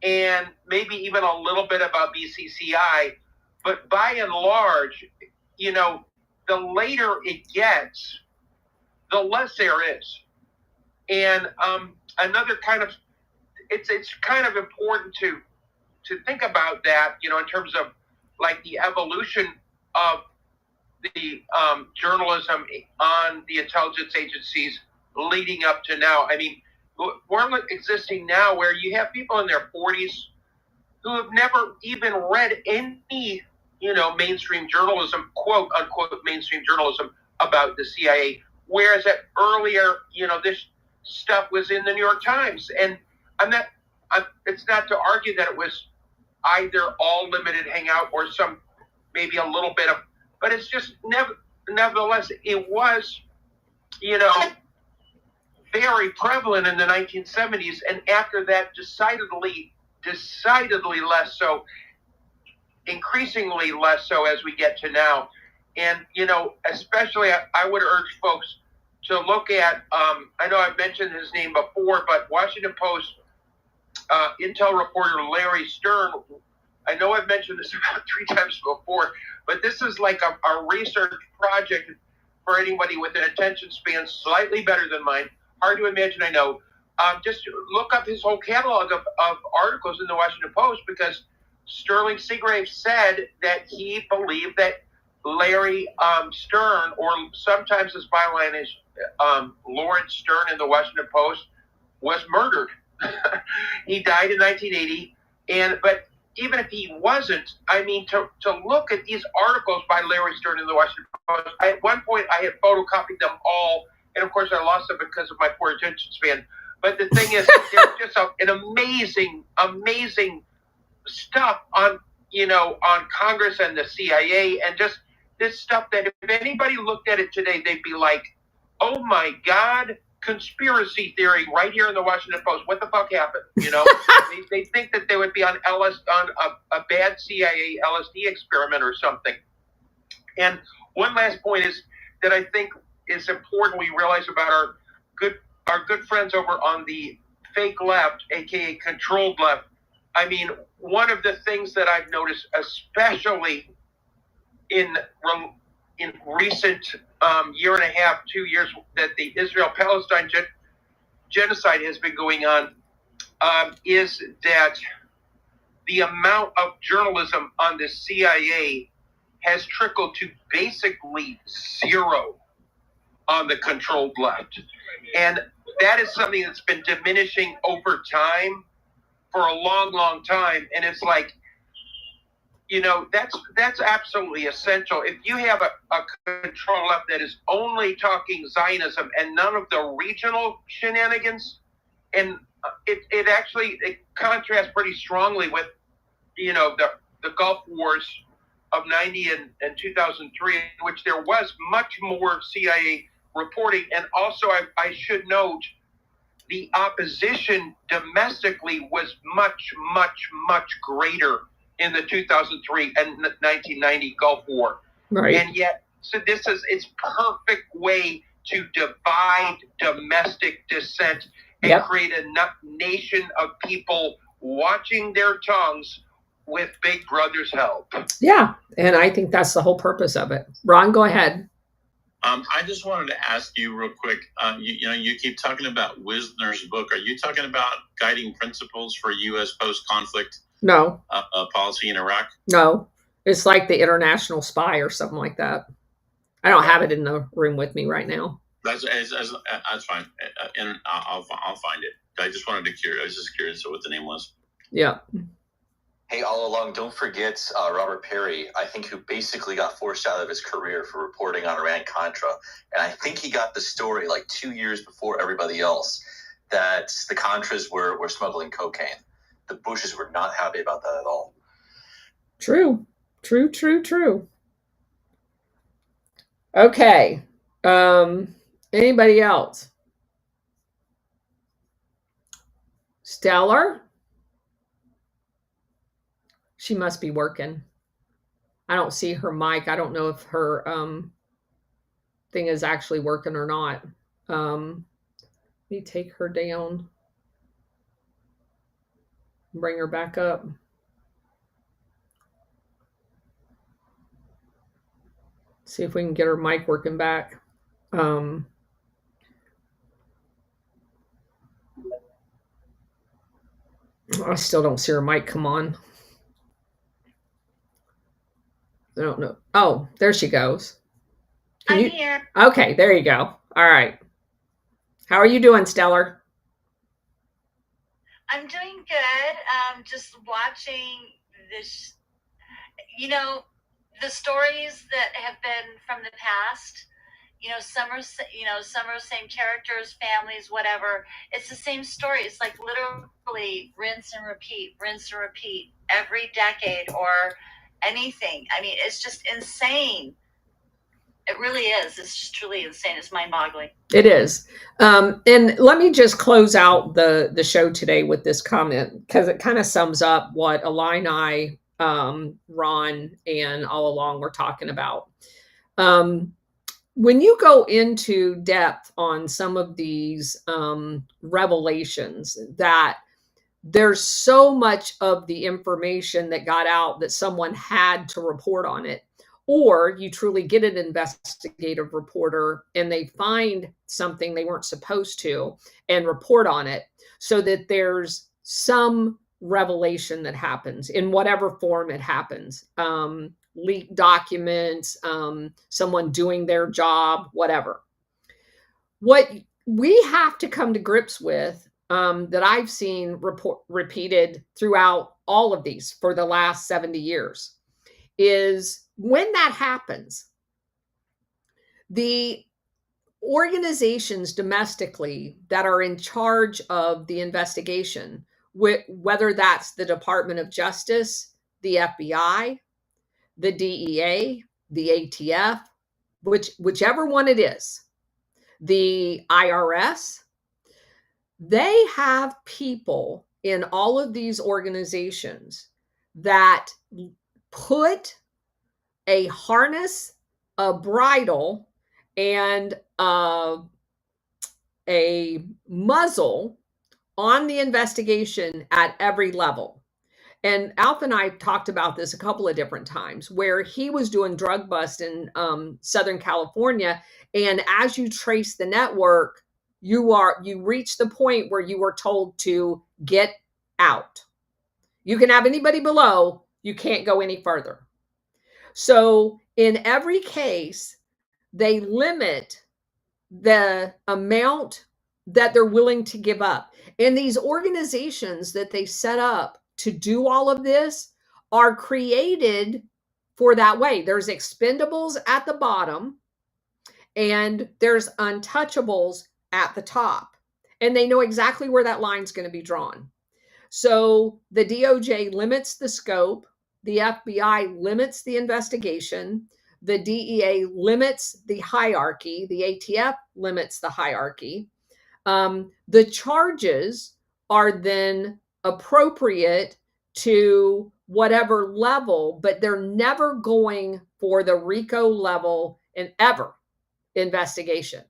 and maybe even a little bit about BCCI. But by and large, the later it gets, the less there is. And another kind of, it's kind of important to think about that, in terms of like the evolution of the journalism on the intelligence agencies leading up to now. I mean, we're existing now where you have people in their 40s who have never even read any, mainstream journalism, quote unquote, mainstream journalism about the CIA. Whereas earlier, this stuff was in the New York Times. And it's not to argue that it was either all limited hangout or some, maybe a little bit of, but it's just nevertheless, it was, very prevalent in the 1970s. And after that, decidedly less so, increasingly less so as we get to now. And, especially I would urge folks to look at, I know I've mentioned his name before, but Washington Post intel reporter Larry Stern, I know I've mentioned this about 3 times before, but this is like a research project for anybody with an attention span slightly better than mine. Hard to imagine, I know. Just look up his whole catalog of articles in the Washington Post, because Sterling Seagrave said that he believed that Larry Stern, or sometimes his byline is Lawrence Stern in the Washington Post, was murdered. He died in 1980, but even if he wasn't, I mean, to look at these articles by Larry Stern in the Washington Post, at one point I had photocopied them all, and of course I lost them because of my poor attention span. But the thing is, there's just an amazing stuff on Congress and the CIA, and just this stuff that if anybody looked at it today, they'd be like, oh my God, conspiracy theory right here in the Washington Post. What the fuck happened? They think that they would be on a bad CIA LSD experiment or something. And one last point is that I think is important we realize about our good friends over on the fake left, aka controlled left. I mean, one of the things that I've noticed, especially in recent year and a half, 2 years, that the Israel-Palestine genocide has been going on is that the amount of journalism on the CIA has trickled to basically zero on the controlled left. And that is something that's been diminishing over time for a long, long time. And it's like, that's absolutely essential. If you have a control left that is only talking Zionism and none of the regional shenanigans, and it actually contrasts pretty strongly with, the Gulf Wars of 90 and 2003, in which there was much more CIA reporting. And also, I should note, the opposition domestically was much, much, much greater in the 2003 and 1990 Gulf War. Right. And yet, so it's perfect way to divide domestic dissent and create a nation of people watching their tongues with Big Brother's help. Yeah, and I think that's the whole purpose of it. Ron, go ahead. I just wanted to ask you real quick. You keep talking about Wisner's book. Are you talking about guiding principles for U.S. post-conflict policy in Iraq? No, it's like the International Spy or something like that. I don't have it in the room with me right now. That's fine, and I'll find it. I just wanted to curious. I was just curious what the name was. Yeah. Hey, all along, don't forget Robert Perry, I think, who basically got forced out of his career for reporting on Iran-Contra. And I think he got the story like 2 years before everybody else that the Contras were smuggling cocaine. The Bushes were not happy about that at all. True. Okay. Anybody else? Stellar? She must be working. I don't see her mic. I don't know if her thing is actually working or not. Let me take her down. Bring her back up. See if we can get her mic working back. I still don't see her mic come on. I don't know. Oh, there she goes. I'm here. Okay, there you go. All right. How are you doing, Stellar? I'm doing good. Just watching this, the stories that have been from the past. Some are same characters, families, whatever. It's the same story. It's like literally rinse and repeat every decade or anything. I mean, it's just insane. It really is. It's just truly insane. It's mind-boggling. It is. And let me just close out the show today with this comment, because it kind of sums up what Illini, Ron, and all along we're talking about. When you go into depth on some of these revelations, that there's so much of the information that got out that someone had to report on it, or you truly get an investigative reporter and they find something they weren't supposed to and report on it, so that there's some revelation that happens in whatever form it happens. Leaked documents, someone doing their job, whatever. What we have to come to grips with, that I've seen repeated throughout all of these for the last 70 years, is when that happens, the organizations domestically that are in charge of the investigation, whether that's the Department of Justice, the FBI, the DEA, the ATF, whichever one it is, the IRS, they have people in all of these organizations that put a harness, a bridle, and a muzzle on the investigation at every level. And Alf and I talked about this a couple of different times, where he was doing drug bust in Southern California. And as you trace the network, you reach the point where you are told to get out. You can have anybody below, you can't go any further. So in every case, they limit the amount that they're willing to give up. And these organizations that they set up to do all of this are created for that way. There's expendables at the bottom and there's untouchables at the top. And they know exactly where that line's going to be drawn. So the DOJ limits the scope, the FBI limits the investigation, the DEA limits the hierarchy, the ATF limits the hierarchy. The charges are then appropriate to whatever level, but they're never going for the RICO level in ever investigation.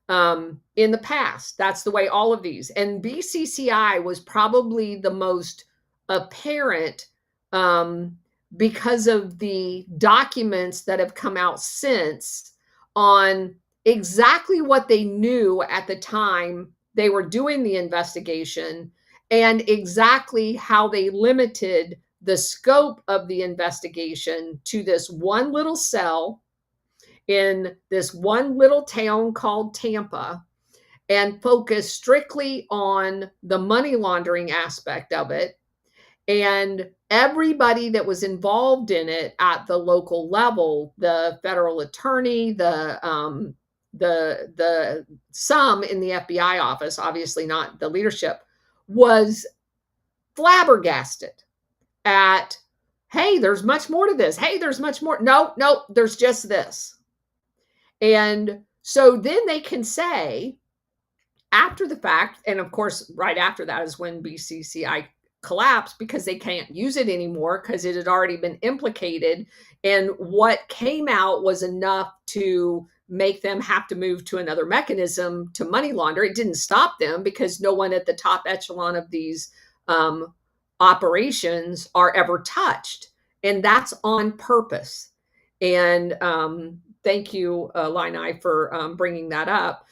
In the past, that's the way all of these, and BCCI was probably the most apparent because of the documents that have come out since on exactly what they knew at the time they were doing the investigation and exactly how they limited the scope of the investigation to this one little cell in this one little town called Tampa and focus strictly on the money laundering aspect of it. And everybody that was involved in it at the local level, the federal attorney, the some in the FBI office, obviously not the leadership, was flabbergasted at, hey, there's much more to this. Hey, there's much more. No, there's just this. And so then they can say after the fact, and of course, right after that is when BCCI collapsed because they can't use it anymore because it had already been implicated. And what came out was enough to make them have to move to another mechanism to money launder. It didn't stop them because no one at the top echelon of these operations are ever touched. And that's on purpose. And thank you, Linai, for bringing that up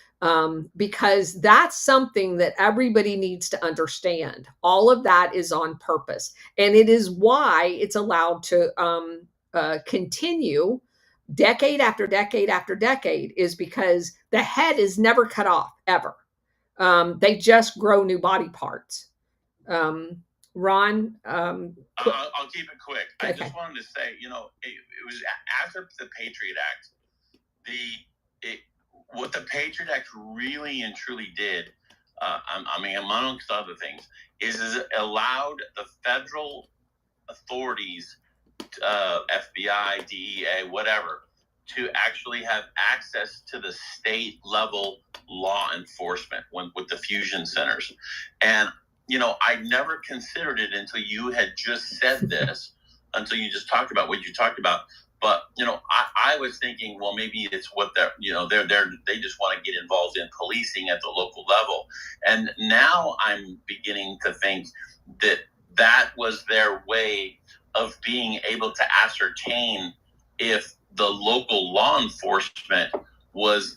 because that's something that everybody needs to understand. All of that is on purpose. And it is why it's allowed to continue decade after decade after decade, is because the head is never cut off, ever. They just grow new body parts. Ron? I'll keep it quick. Okay. I just wanted to say, it was after the Patriot Act, what the Patriot Act really and truly did, amongst other things, is it allowed the federal authorities, FBI, DEA, whatever, to actually have access to the state level law enforcement with the fusion centers. And I never considered it until you had just said this, until you just talked about what you talked about. But, I was thinking, well, maybe it's what they just want to get involved in policing at the local level. And now I'm beginning to think that was their way of being able to ascertain if the local law enforcement was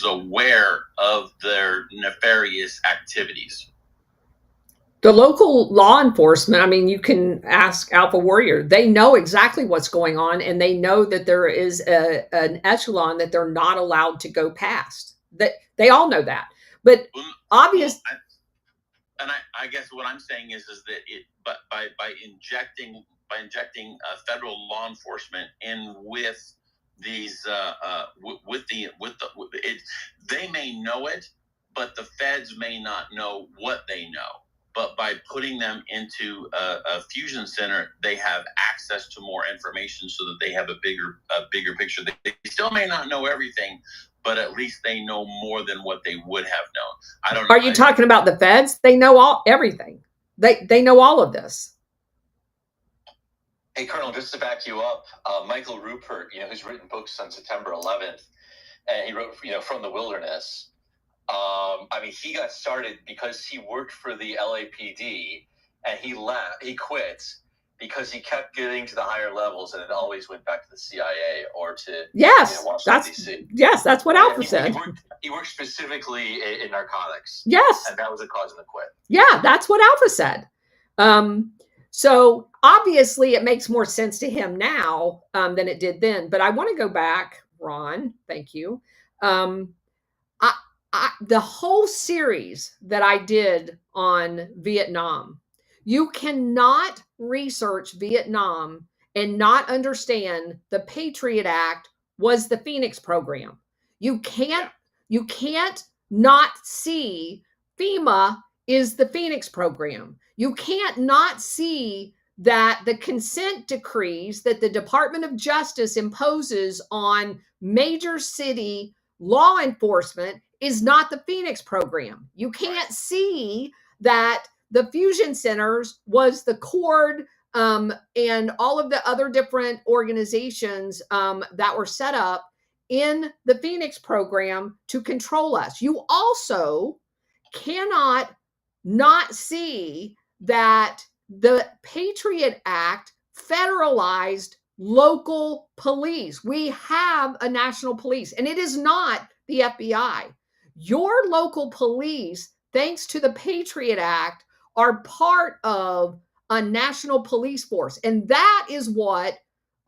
aware of their nefarious activities. The local law enforcement, you can ask Alpha Warrior. They know exactly what's going on, and they know that there is an echelon that they're not allowed to go past. That they all know that. But obvious. And I guess what I'm saying is that by injecting federal law enforcement in with these they may know it, but the feds may not know what they know. But by putting them into a fusion center, they have access to more information so that they have a bigger picture. They still may not know everything, but at least they know more than what they would have known. I don't know. Are you talking about the feds? They know everything. They know all of this. Hey, Colonel, just to back you up, Michael Rupert, who's written books on September 11th, and he wrote, From the Wilderness. He got started because he worked for the LAPD, and he quit because he kept getting to the higher levels, and it always went back to the CIA or to Washington, D.C. Yes, that's what Alpha said. He worked specifically in narcotics. Yes. And that was a cause him to quit. Yeah, that's what Alpha said. So obviously it makes more sense to him now than it did then. But I want to go back, Ron. Thank you. The whole series that I did on Vietnam, you cannot research Vietnam and not understand the Patriot Act was the Phoenix program. You can't not see FEMA is the Phoenix program. You can't not see that the consent decrees that the Department of Justice imposes on major city law enforcement is not the Phoenix program. You can't see that the fusion centers was the CORD and all of the other different organizations that were set up in the Phoenix program to control us. You also cannot not see that the Patriot Act federalized local police. We have a national police, and it is not the FBI. Your local police, thanks to the Patriot Act, are part of a national police force. And that is what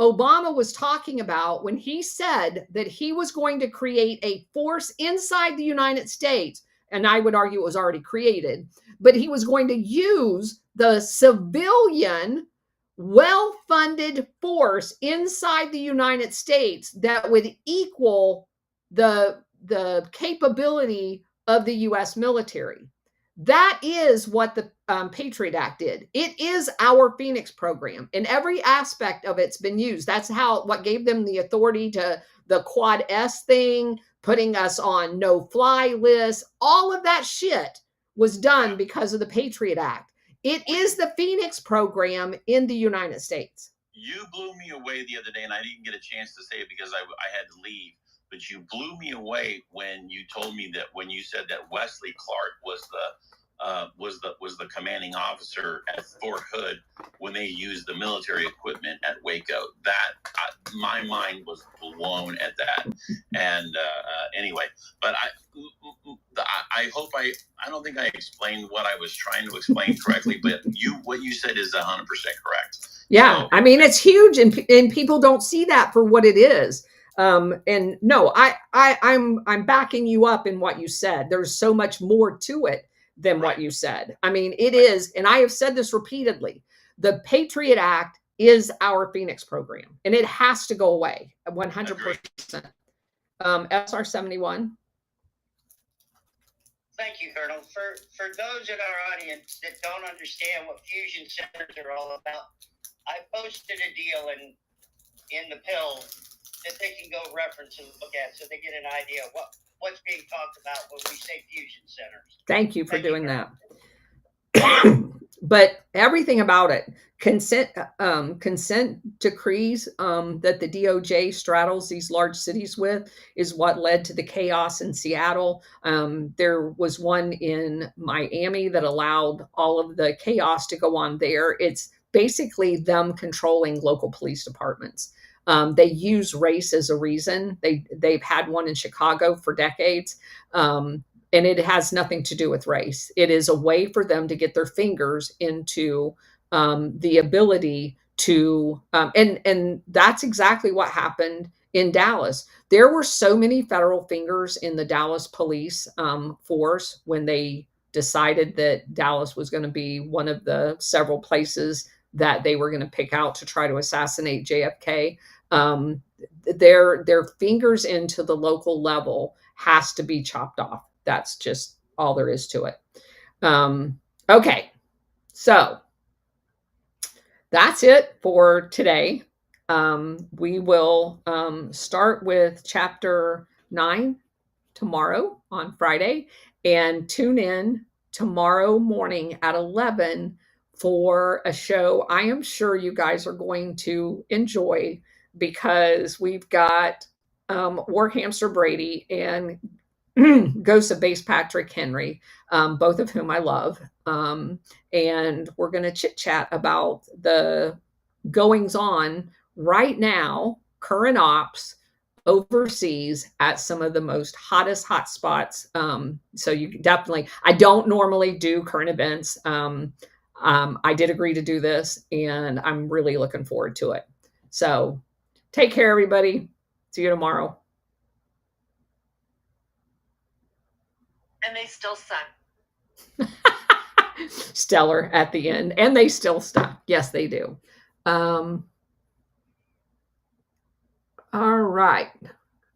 Obama was talking about when he said that he was going to create a force inside the United States. And I would argue it was already created, but he was going to use the civilian, well-funded force inside the United States that would equal the capability of the U.S. military. That is what the Patriot Act did. It is our Phoenix program, and every aspect of it's been used. That's what gave them the authority to the Quad S thing, putting us on no-fly lists. All of that shit was done because of the Patriot Act. It is the Phoenix program in the United States. You blew me away the other day, and I didn't get a chance to say it because I had to leave. But you blew me away when you told me that when you said that Wesley Clark was the commanding officer at Fort Hood when they used the military equipment at Waco. My mind was blown at that. And anyway, but I hope I don't think I explained what I was trying to explain correctly. But what you said is 100% correct. Yeah, So, I mean it's huge, and people don't see that for what it is. And no, I'm backing you up in what you said. There's so much more to it than what you said. I mean, it is, and I have said this repeatedly, the Patriot Act is our Phoenix program, and it has to go away 100%. SR 71. Thank you, Colonel. For those in our audience that don't understand what fusion centers are all about, I posted a deal in the pill that they can go reference and look at so they get an idea of what's being talked about when we say fusion centers. Thank you for doing that. But everything about it, consent decrees that the DOJ straddles these large cities with is what led to the chaos in Seattle. There was one in Miami that allowed all of the chaos to go on there. It's basically them controlling local police departments. They use race as a reason. They've had one in Chicago for decades. And it has nothing to do with race. It is a way for them to get their fingers into the ability to, and that's exactly what happened in Dallas. There were so many federal fingers in the Dallas police force when they decided that Dallas was going to be one of the several places that they were going to pick out to try to assassinate JFK. Their fingers into the local level has to be chopped off. That's just all there is to it. Okay, so that's it for today. We will start with chapter 9 tomorrow on Friday, and tune in tomorrow morning at 11 for a show I am sure you guys are going to enjoy, because we've got War Hamster Brady and Ghost of Base Patrick Henry, both of whom I love. And we're going to chit chat about the goings on right now, current ops overseas at some of the most hottest hotspots. So you definitely, I don't normally do current events. I did agree to do this, and I'm really looking forward to it. So take care, everybody. See you tomorrow. And they still suck. Stellar at the end, and they still suck. Yes, they do. All right.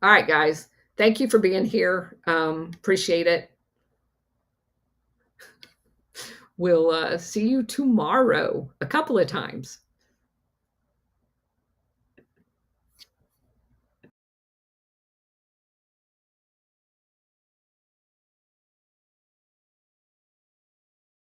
All right, guys. Thank you for being here. Appreciate it. We'll see you tomorrow a couple of times.